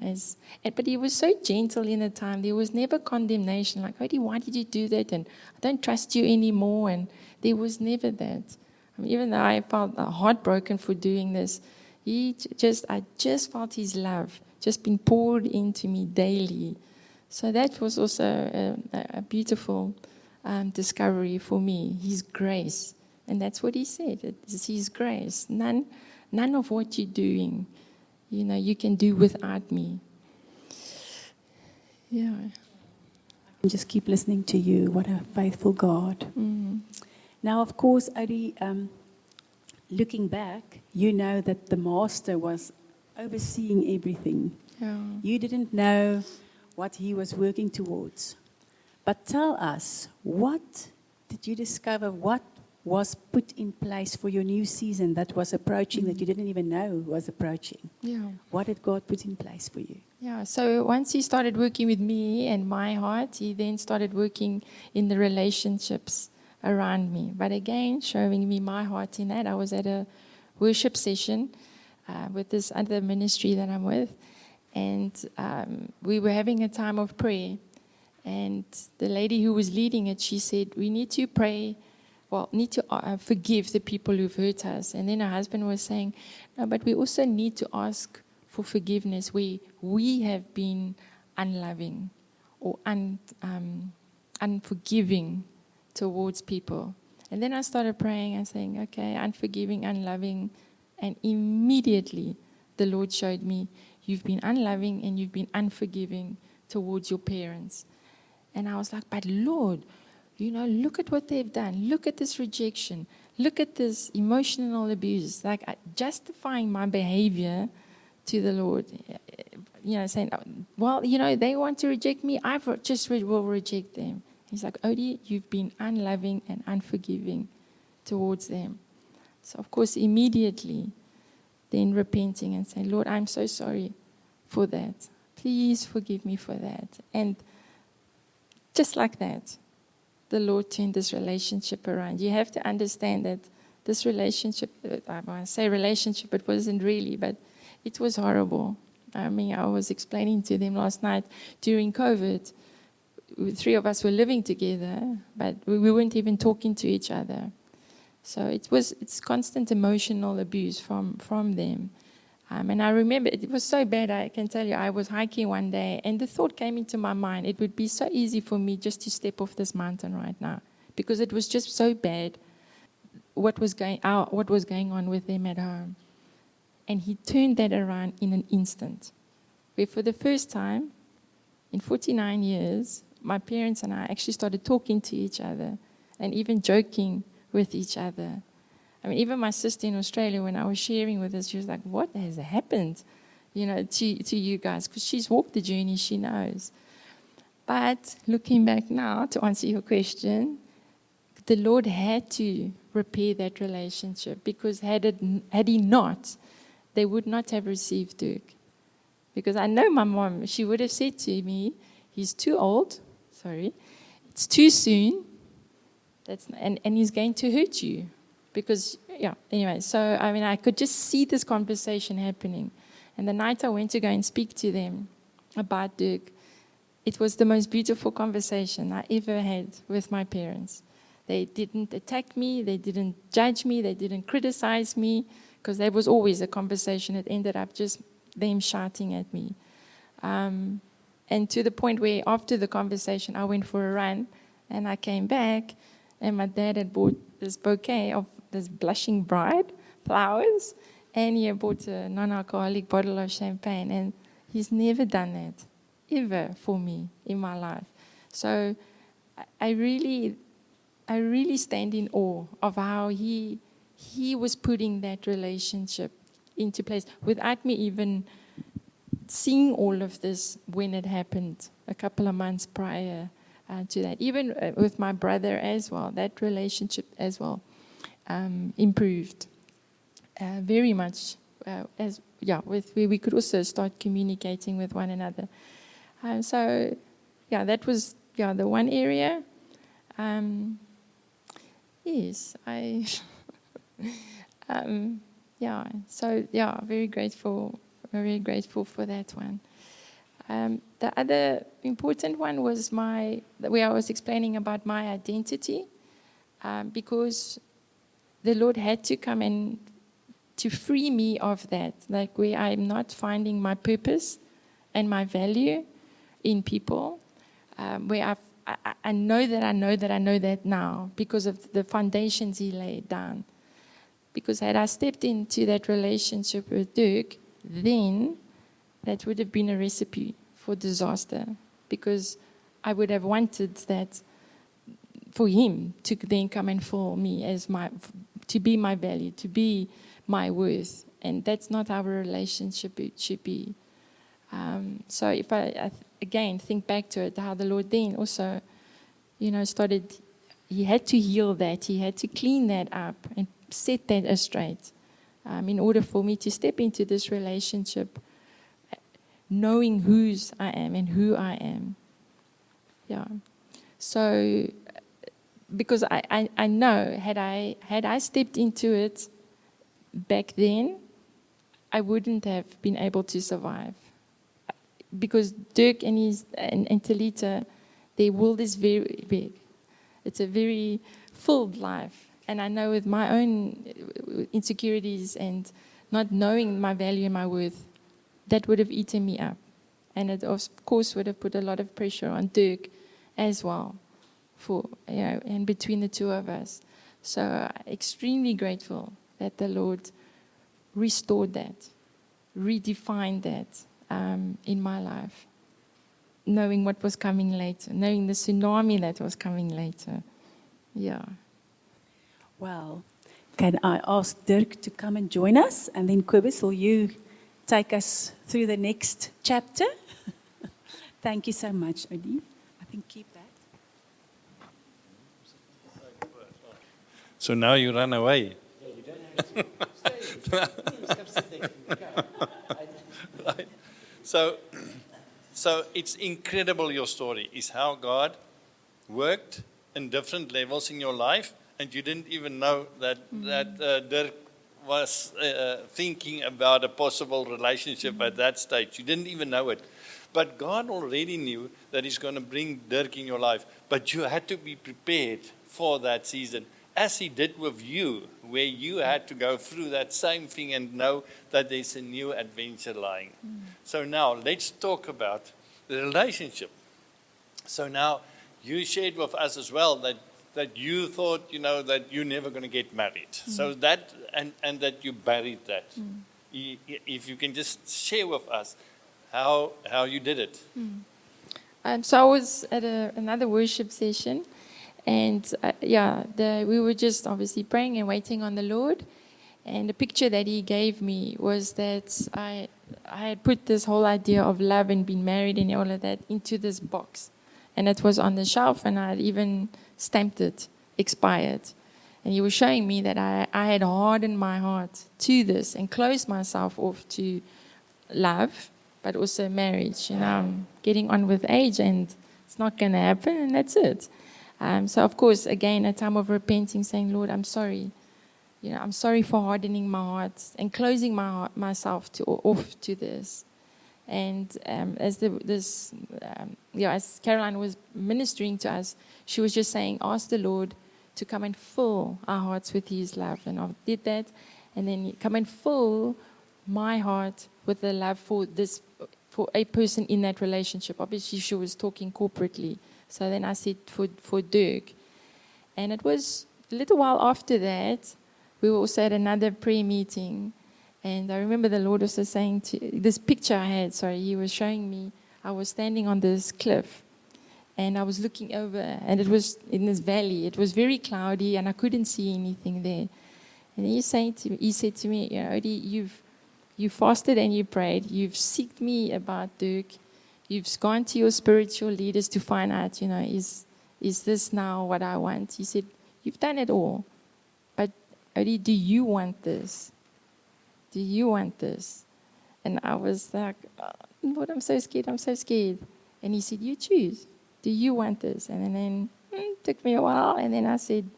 But he was so gentle in the time. There was never condemnation, like, Odie, why did you do that? And I don't trust you anymore. And there was never that. I mean, even though I felt heartbroken for doing this, I just felt his love just being poured into me daily. So that was also a beautiful discovery for me, his grace. And that's what he said, it's his grace. None of what you're doing, you can do without me. Yeah. I can just keep listening to you. What a faithful God. Now, of course, Odie, looking back, you know that the Master was overseeing everything. Yeah. You didn't know what he was working towards. But tell us, what did you discover? What was put in place for your new season that was approaching that you didn't even know was approaching? Yeah. What did God put in place for you? Yeah, so once he started working with me and my heart, he then started working in the relationships around me. But again, showing me my heart in that. I was at a worship session with this other ministry that I'm with, and we were having a time of prayer. And the lady who was leading it, she said, we need to pray, need to forgive the people who've hurt us. And then her husband was saying, no, but we also need to ask for forgiveness where we have been unloving or unforgiving towards people. And then I started praying and saying, okay, unforgiving, unloving. And immediately the Lord showed me, you've been unloving and you've been unforgiving towards your parents. And I was like, but Lord, look at what they've done. Look at this rejection. Look at this emotional abuse. Like justifying my behavior to the Lord. Saying, well, they want to reject me. I just will reject them. He's like, Odie, you've been unloving and unforgiving towards them. So, of course, immediately then repenting and saying, Lord, I'm so sorry for that. Please forgive me for that. And just like that, the Lord turned this relationship around. You have to understand that this relationship, I want to say relationship, it wasn't really, but it was horrible. I mean, I was explaining to them last night during COVID, 3 of us were living together, but we weren't even talking to each other. So it's constant emotional abuse from them. And I remember it was so bad, I can tell you, I was hiking one day and the thought came into my mind, it would be so easy for me just to step off this mountain right now because it was just so bad what was going on with them at home. And he turned that around in an instant. Where for the first time in 49 years, my parents and I actually started talking to each other and even joking with each other. I mean, even my sister in Australia, when I was sharing with her, she was like, what has happened, to you guys? Because she's walked the journey, she knows. But looking back now, to answer your question, the Lord had to repair that relationship because had he not, they would not have received Dirk. Because I know my mom, she would have said to me, he's too old, it's too soon, and he's going to hurt you. Because, anyway, so, I mean, I could just see this conversation happening. And the night I went to go and speak to them about Dirk, it was the most beautiful conversation I ever had with my parents. They didn't attack me, they didn't judge me, they didn't criticize me, because there was always a conversation. It ended up just them shouting at me. And to the point where after the conversation, I went for a run, and I came back, and my dad had bought this bouquet of this blushing bride flowers, and he had bought a non-alcoholic bottle of champagne, and he's never done that, ever, for me in my life. So I really stand in awe of how he was putting that relationship into place without me even seeing all of this when it happened a couple of months prior to that. Even with my brother as well, that relationship as well improved very much. Where we could also start communicating with one another. That was the one area. Yes, very grateful for that one. The other important one was the way I was explaining about my identity, because the Lord had to come and to free me of that, like where I'm not finding my purpose and my value in people, where I know that now because of the foundations He laid down. Because had I stepped into that relationship with Dirk, then that would have been a recipe for disaster, because I would have wanted that for him to then come and fill me to be my value, to be my worth. And that's not how a relationship it should be. So if I again think back to it, how the Lord then also, started, He had to heal that, He had to clean that up and set that straight, in order for me to step into this relationship, knowing whose I am and who I am. Yeah. So, because I know, had I stepped into it back then, I wouldn't have been able to survive. Because Dirk and Talita, their world is very big. It's a very filled life. And I know with my own insecurities and not knowing my value and my worth, that would have eaten me up. And it, of course, would have put a lot of pressure on Dirk as well, and between the two of us. So extremely grateful that the Lord restored that, redefined that in my life, knowing what was coming later, knowing the tsunami that was coming later. Yeah. Well, can I ask Dirk to come and join us? And then Kobus, will you take us through the next chapter? Thank you so much, Odie. I think keep that. So now you run away. Yeah, you don't have to. Stay. Please, come sit there. Right. So it's incredible, your story, is how God worked in different levels in your life, and you didn't even know that Dirk was thinking about a possible relationship at that stage. You didn't even know it. But God already knew that He's going to bring Dirk in your life. But you had to be prepared for that season, as He did with you, where you had to go through that same thing and know that there's a new adventure lying. So now let's talk about the relationship. So now you shared with us as well that you thought, that you're never going to get married. So that, and that you buried that. If you can just share with us how you did it. So I was at another worship session, and we were just obviously praying and waiting on the Lord. And the picture that He gave me was that I had put this whole idea of love and being married and all of that into this box. And it was on the shelf, and I had even stamped it, expired. And He was showing me that I had hardened my heart to this and closed myself off to love, but also marriage. I'm getting on with age, and it's not going to happen, and that's it. So, of course, again, a time of repenting, saying, Lord, I'm sorry. I'm sorry for hardening my heart and closing myself off to this. And as Caroline was ministering to us, she was just saying, ask the Lord to come and fill our hearts with His love. And I did that. And then come and fill my heart with the love for a person in that relationship. Obviously, she was talking corporately. So then I said for Dirk. And it was a little while after that, we were also at another prayer meeting. And I remember the Lord also saying this picture I had, He was showing me, I was standing on this cliff and I was looking over, and it was in this valley. It was very cloudy and I couldn't see anything there. And He said to me, Odie, you fasted and you prayed. You've sought me about Dirk. You've gone to your spiritual leaders to find out, is this now what I want? He said, you've done it all. But Odie, do you want this? Do you want this? And I was like, Lord, I'm so scared. And He said, you choose. do you want this? And then it took me a while, and then I said,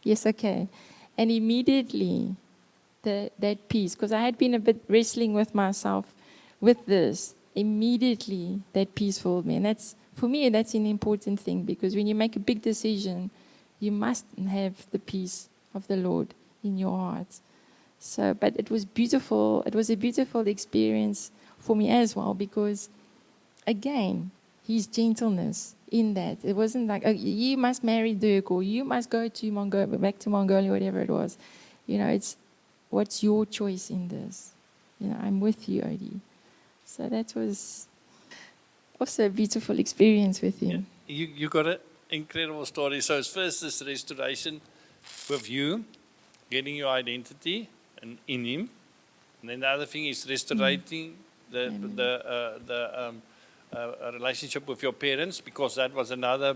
yes, okay. And immediately, that peace, because I had been a bit wrestling with myself with this, immediately that peace filled me. And that's, for me, that's an important thing, because when you make a big decision, you must have the peace of the Lord in your heart. So, but it was beautiful. It was a beautiful experience for me as well, because, again, his gentleness in that. It wasn't like, oh, you must marry Dirk, or you must go to Mongolia, back to Mongolia, whatever it was. It's, what's your choice in this? I'm with you, Odie. So that was also a beautiful experience with him. Yeah. You got an incredible story. So it's first this restoration with you, getting your identity in him. And then the other thing is restorating the relationship with your parents, because that was another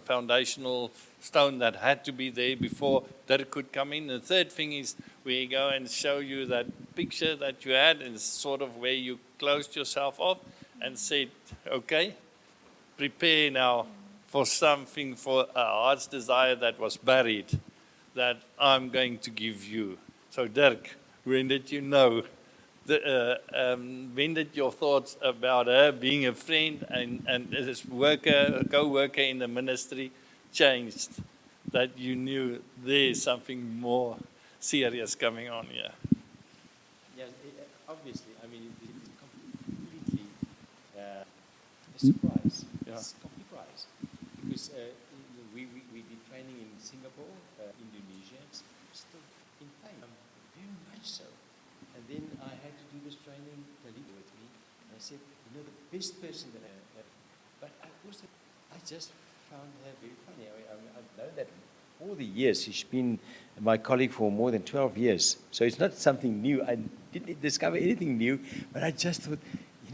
foundational stone that had to be there before Dirk could come in. The third thing is we go and show you that picture that you had, and sort of where you closed yourself off and said, okay, prepare now for something, for a heart's desire that was buried, that I'm going to give you. So Dirk, when did you know? When did your thoughts about her being a friend and this co-worker in the ministry changed, that you knew there's something more serious coming on here? Yeah, obviously, I mean, it's completely a surprise. Yeah. It's a complete surprise. Because we did training in Singapore, Indonesia, it's still in pain, very much so. And then I had to do this training, Talib with me, and I said, the best person that but I just found her very funny. I've known that all the years. She's been my colleague for more than 12 years. So it's not something new. I didn't discover anything new, but I just thought,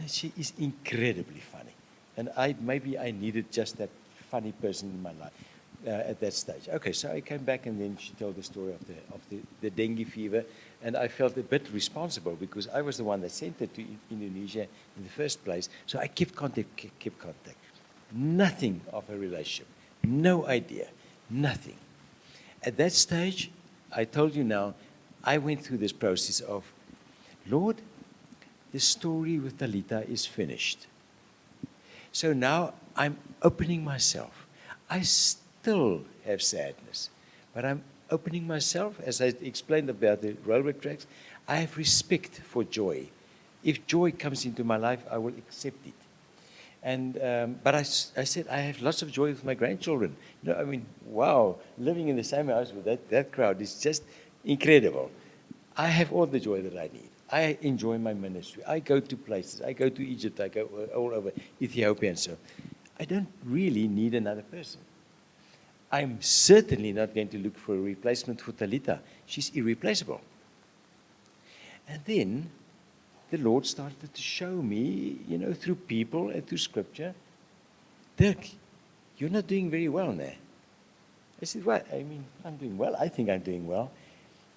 she is incredibly funny. And maybe I needed just that funny person in my life at that stage. Okay, so I came back, and then she told the story of the dengue fever, and I felt a bit responsible because I was the one that sent her to Indonesia in the first place. So I kept contact. Nothing of a relationship, no idea, nothing. At that stage, I told you now, I went through this process of, Lord, the story with Talita is finished. So now I'm opening myself. I still have sadness, but I'm opening myself. As I explained about the railway tracks, I have respect for joy. If joy comes into my life, I will accept it. And but I said, I have lots of joy with my grandchildren. Wow, living in the same house with that crowd is just incredible. I have all the joy that I need. I enjoy my ministry. I go to places. I go to Egypt. I go all over Ethiopia and so on. I don't really need another person. I'm certainly not going to look for a replacement for Talita. She's irreplaceable. And then the Lord started to show me, through people and through scripture, Dirk, you're not doing very well now. I said, what? I'm doing well. I think I'm doing well.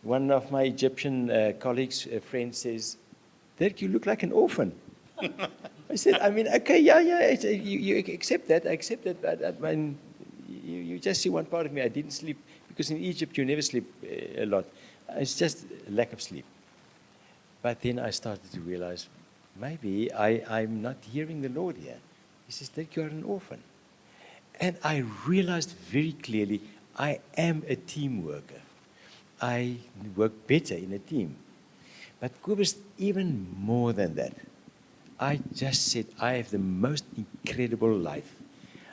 One of my Egyptian colleagues, a friend, says, Dirk, you look like an orphan. I said, okay, yeah, you accept that. I accept that. But you just see one part of me. I didn't sleep, because in Egypt you never sleep a lot. It's just lack of sleep. But then I started to realize, maybe I'm not hearing the Lord here. He says, Dirk, you're an orphan. And I realized very clearly, I am a team worker. I work better in a team. But Kobus, even more than that, I just said, I have the most incredible life.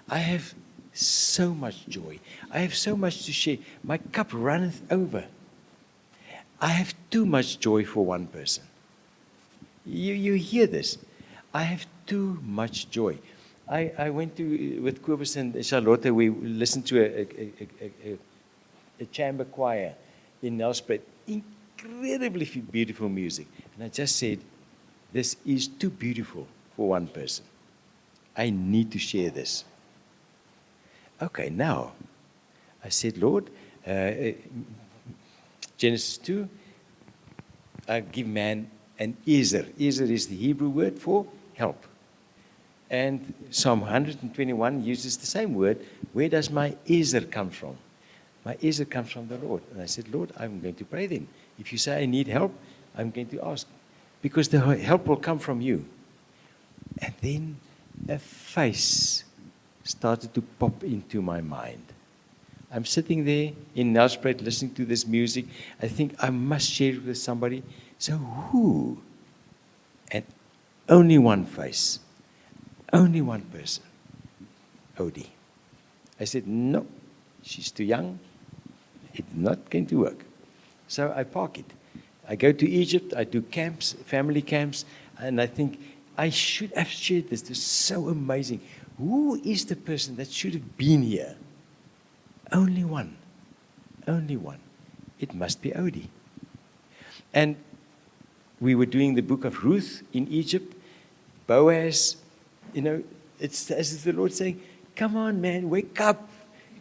I have so much joy. I have so much to share. My cup runneth over. I have too much joy for one person. You hear this. I have too much joy. I went with Kobus and Charlotte, we listened to a chamber choir in Nelspruit. Incredibly beautiful music. And I just said, this is too beautiful for one person. I need to share this. Okay, now, I said, Lord, Genesis 2, I give man an ezer. Ezer is the Hebrew word for help. And Psalm 121 uses the same word. Where does my ezer come from? My ezer comes from the Lord. And I said, Lord, I'm going to pray then. If you say I need help, I'm going to ask. Because the help will come from you. And then a face started to pop into my mind. I'm sitting there in Nelspruit listening to this music. I think I must share it with somebody. So who? And only one face. Only one person. Odie. I said, no, she's too young. It's not going to work. So I park it. I go to Egypt. I do camps, family camps. And I think I should have shared this. This is so amazing. Who is the person that should have been here? Only one. Only one. It must be Odie. And we were doing the book of Ruth in Egypt. Boaz, it's as if the Lord saying, come on, man, wake up.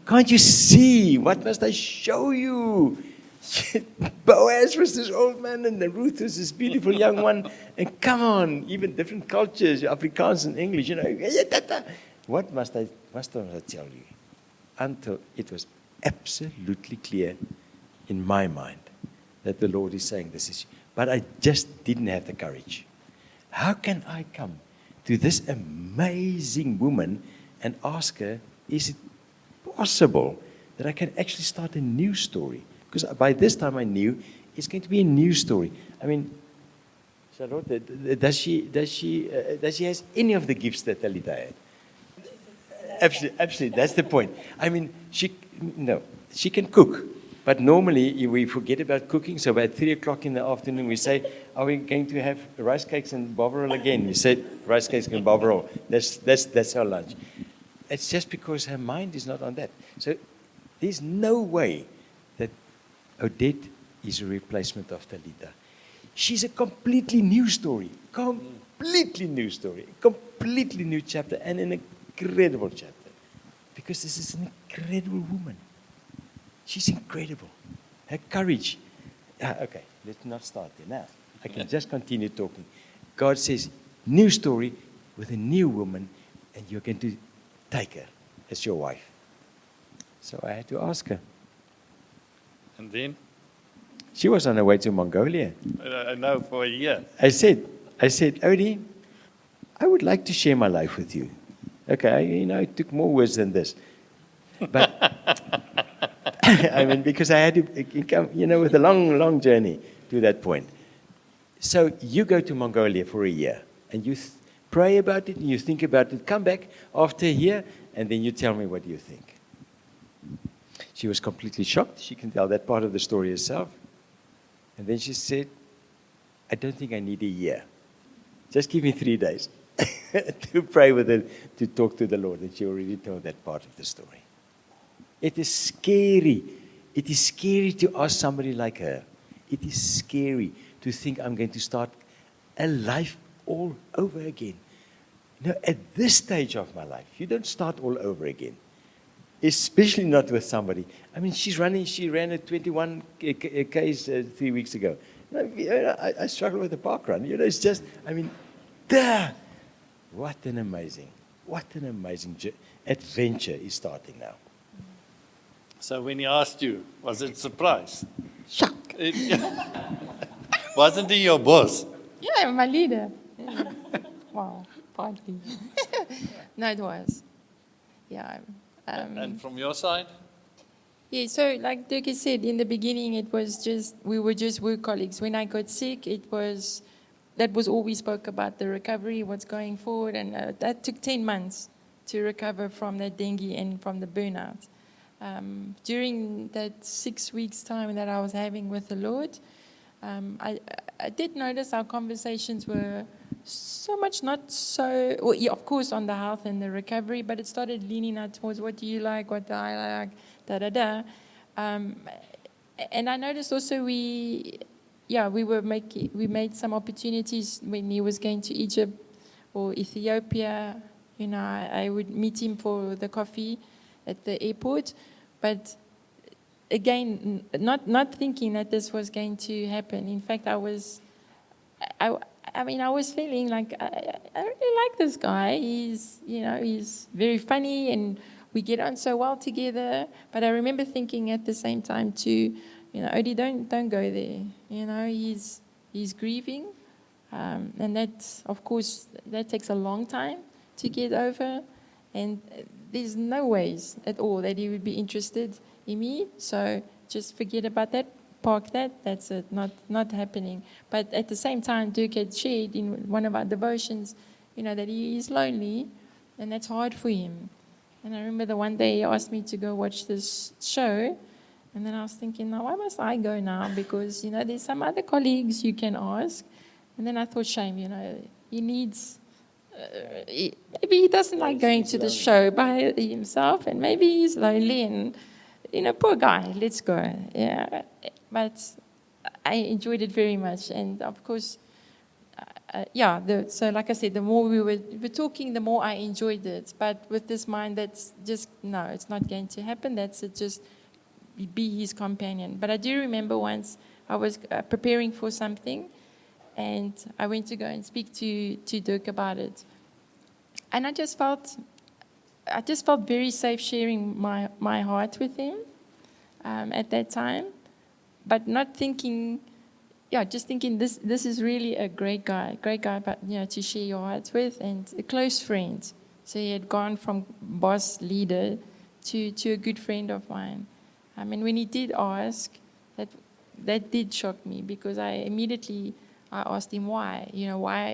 Can't you see? What must I show you? Boaz was this old man and then Ruth was this beautiful young one. And come on, even different cultures, Afrikaans and English, What must I tell you? Until it was absolutely clear in my mind that the Lord is saying this is, but I just didn't have the courage. How can I come to this amazing woman and ask her, is it possible that I can actually start a new story? Because by this time I knew it's going to be a new story. I mean, Charlotte, does she has any of the gifts that Talita had? Absolutely, that's the point. I mean, she can cook. But normally we forget about cooking, so about 3 o'clock in the afternoon we say, are we going to have rice cakes and bovril again? We said, rice cakes and bovril. That's our lunch. It's just because her mind is not on that. So there's no way that Odette is a replacement of Talita. She's a completely new story. Completely new story. Completely new chapter and an incredible chapter. Because this is an incredible woman. She's incredible. Her courage. Okay, let's not start there now. I can just continue talking. God says, new story with a new woman, and you're going to take her as your wife. So I had to ask her. And then? She was on her way to Mongolia. I know, for a year. I said, Odie, I would like to share my life with you. Okay, it took more words than this. But I mean, because I had to come, with a long, long journey to that point. So you go to Mongolia for a year, and you pray about it, and you think about it. Come back after a year, and then you tell me what you think. She was completely shocked. She can tell that part of the story herself. And then she said, I don't think I need a year. Just give me 3 days to pray with her, to talk to the Lord. And she already told that part of the story. It is scary. It is scary to ask somebody like her. It is scary to think I'm going to start a life all over again. At this stage of my life, you don't start all over again. Especially not with somebody. I mean, she ran a 21 Ks 3 weeks ago. I struggle with the park run. It's just, what an amazing adventure is starting now. So when he asked you, was it a surprise? Shock. Wasn't he your boss? Yeah, my leader. Yeah. Wow, partly. No, it was. Yeah. And from your side? Yeah, so like Dirk said, in the beginning, we were just work colleagues. When I got sick, that was all we spoke about, the recovery, what's going forward. And that took 10 months to recover from that dengue and from the burnout. During that 6 weeks' time that I was having with the Lord, I did notice our conversations were so much not so, well, yeah, of course on the health and the recovery, but it started leaning out towards what do you like, what do I like, da-da-da. And I noticed also we made some opportunities when he was going to Egypt or Ethiopia. I would meet him for the coffee at the airport, but again, not thinking that this was going to happen. In fact, I mean, I was feeling like I really like this guy. He's very funny, and we get on so well together. But I remember thinking at the same time too, Odie, don't go there. He's grieving, and that, of course, that takes a long time to get over, and there's no ways at all that he would be interested in me. So just forget about that. Park that. That's it. Not happening. But at the same time, Dirk had shared in one of our devotions, that he is lonely, and that's hard for him. And I remember the one day he asked me to go watch this show, and then I was thinking, now why must I go now? Because there's some other colleagues you can ask. And then I thought, shame, he needs. Maybe he doesn't like going to the show by himself, and maybe he's lonely, and poor guy. Let's go. Yeah. But I enjoyed it very much, and of course, so like I said, the more we were talking, the more I enjoyed it. But with this mind, that's just no, it's not going to happen. That's it. Just be his companion. But I do remember once I was preparing for something, and I went to go and speak to Dirk about it, and I just felt very safe sharing my heart with him at that time. But not thinking, just thinking this is really a great guy, but to share your heart with, and a close friend. So he had gone from boss leader to a good friend of mine. I mean, when he did ask, that did shock me, because I asked him why.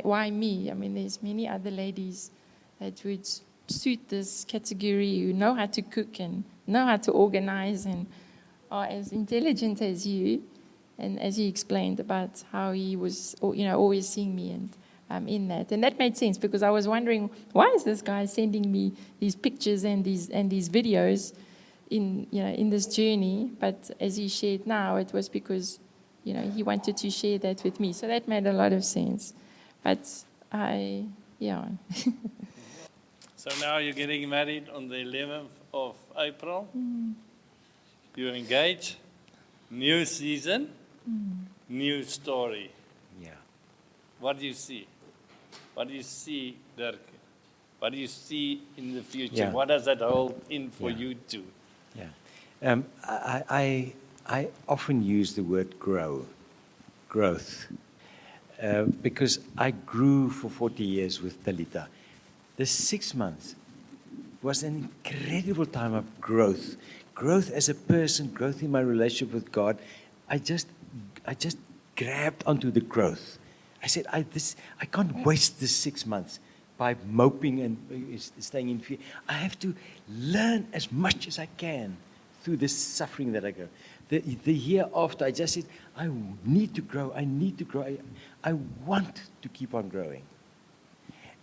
Why me? I mean, there's many other ladies that would suit this category, who know how to cook and know how to organize and are as intelligent as you, and as he explained about how he was, always seeing me and in that, and that made sense, because I was wondering, why is this guy sending me these pictures and these videos in this journey? But as he shared now, it was because he wanted to share that with me, so that made a lot of sense. But So now you're getting married on the 11th of April. You're engaged. New season, new story. Yeah. What do you see? What do you see, Dirk? What do you see in the future? Yeah. What does that hold in for Yeah. you too? Yeah. I often use the word growth, because I grew for 40 years with Talita. The 6 months was an incredible time of growth as a person, growth in my relationship with God. I just grabbed onto the growth. I said, I can't waste this 6 months by moping and staying in fear. I have to learn as much as I can through this suffering that I go. The year after, I just said, I need to grow. I want to keep on growing.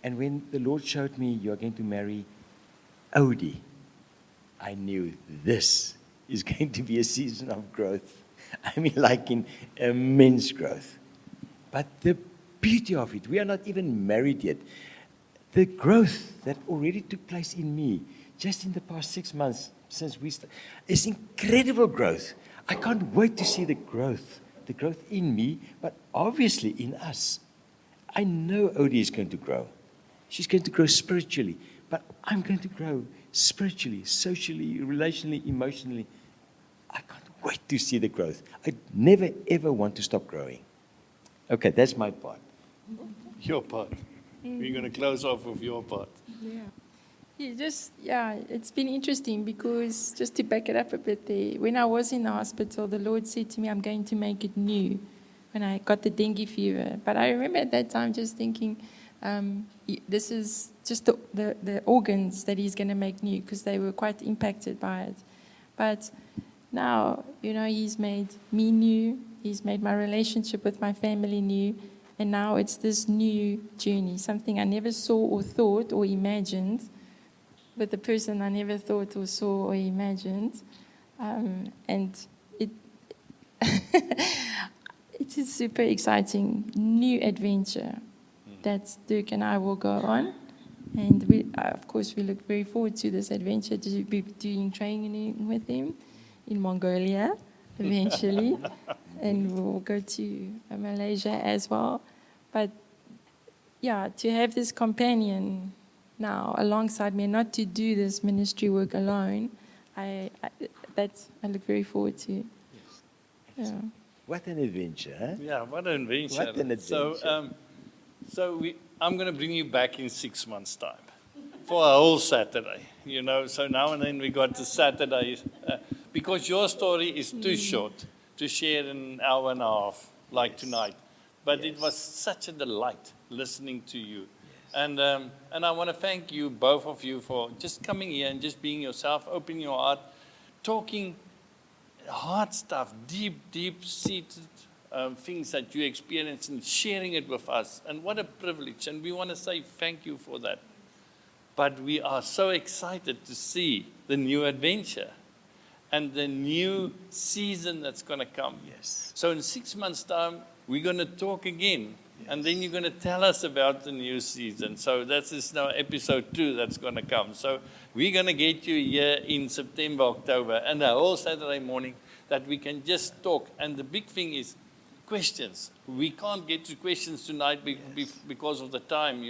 And when the Lord showed me, you're going to marry Odie, I knew this is going to be a season of growth. I mean, like in immense growth. But the beauty of it, we are not even married yet. The growth that already took place in me, just in the past 6 months since we started, is incredible growth. I can't wait to see the growth in me, but obviously in us. I know Odie is going to grow. She's going to grow spiritually, but I'm going to grow spiritually, socially, relationally, emotionally. I can't wait to see the growth. I never, ever want to stop growing. Okay, that's my part. Your part. We're going to close off with your part. It's been interesting, because just to back it up a bit there, when I was in the hospital, the Lord said to me, I'm going to make it new, when I got the dengue fever. But I remember at that time just thinking, this is just the organs that he's going to make new, because they were quite impacted by it. But now, he's made me new, he's made my relationship with my family new, and now it's this new journey, something I never saw or thought or imagined, with the person I never thought or saw or imagined. And it it's a super exciting new adventure that Dirk and I will go on. And we, of course, we look very forward to this adventure, to be doing training with him in Mongolia eventually. And we'll go to Malaysia as well. But to have this companion now alongside me, and not to do this ministry work alone, I look very forward to. Yeah. What an adventure, huh? Yeah, what an adventure. What an adventure. I'm going to bring you back in 6 months' time for a whole Saturday. So now and then we got the Saturdays. Because your story is too short to share in an hour and a half like tonight. But it was such a delight listening to you. And I want to thank you, both of you, for just coming here and just being yourself, opening your heart, talking hard stuff, deep-seated things that you experience and sharing it with us. And what a privilege. And we want to say thank you for that. But we are so excited to see the new adventure and the new season that's going to come. Yes. So in 6 months' time, we're going to talk again. Yes. And then you're going to tell us about the new season. So that is now episode 2 that's going to come. So we're going to get you here in September, October, and a whole Saturday morning that we can just talk. And the big thing is questions. We can't get to questions tonight because of the time,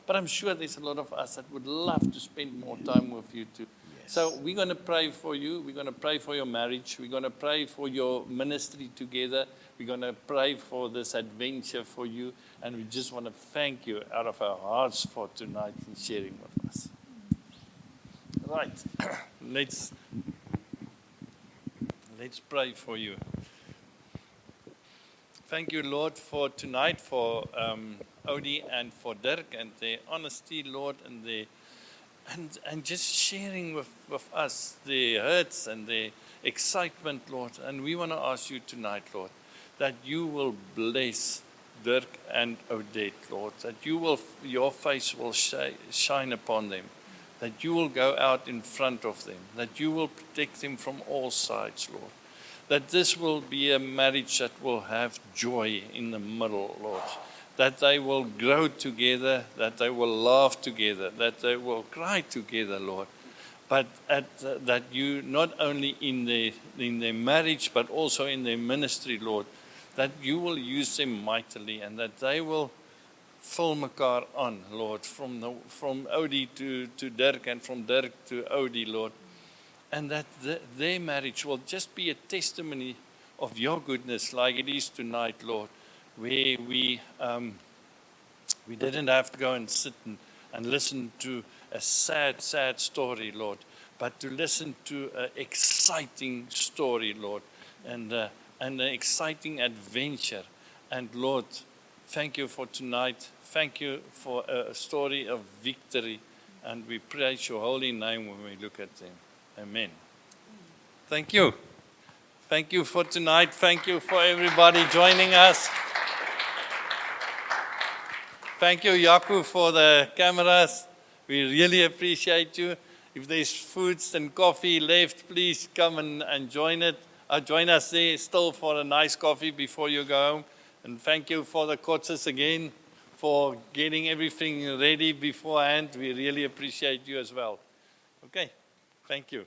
But I'm sure there's a lot of us that would love to spend more time with you too. Yes. So we're going to pray for you. We're going to pray for your marriage. We're going to pray for your ministry together. We're going to pray for this adventure for you. And we just want to thank you out of our hearts for tonight and sharing with us. Right. Let's pray for you. Thank you, Lord, for tonight, for Odie and for Dirk and their honesty, Lord, and just sharing with us their hurts and their excitement, Lord. And we want to ask you tonight, Lord, that you will bless Dirk and Odette, Lord, that your face will shine upon them, that you will go out in front of them, that you will protect them from all sides, Lord. That this will be a marriage that will have joy in the middle, Lord. That they will grow together, that they will laugh together, that they will cry together, Lord. But that you, not only in their marriage, but also in their ministry, Lord, that you will use them mightily and that they will fill mekaar on, Lord, from Odie to Dirk and from Dirk to Odie, Lord. And that their marriage will just be a testimony of your goodness like it is tonight, Lord, where we didn't have to go and sit and listen to a sad story, Lord, but to listen to an exciting story, Lord, and an exciting adventure. And Lord, thank you for tonight. Thank you for a story of victory. And we praise your holy name when we look at them. Amen. Thank you. Thank you for tonight. Thank you for everybody joining us. Thank you, Yaku, for the cameras. We really appreciate you. If there's foods and coffee left, please come and join us there still for a nice coffee before you go home. And thank you for the Coetsee again for getting everything ready beforehand. We really appreciate you as well. Okay, thank you.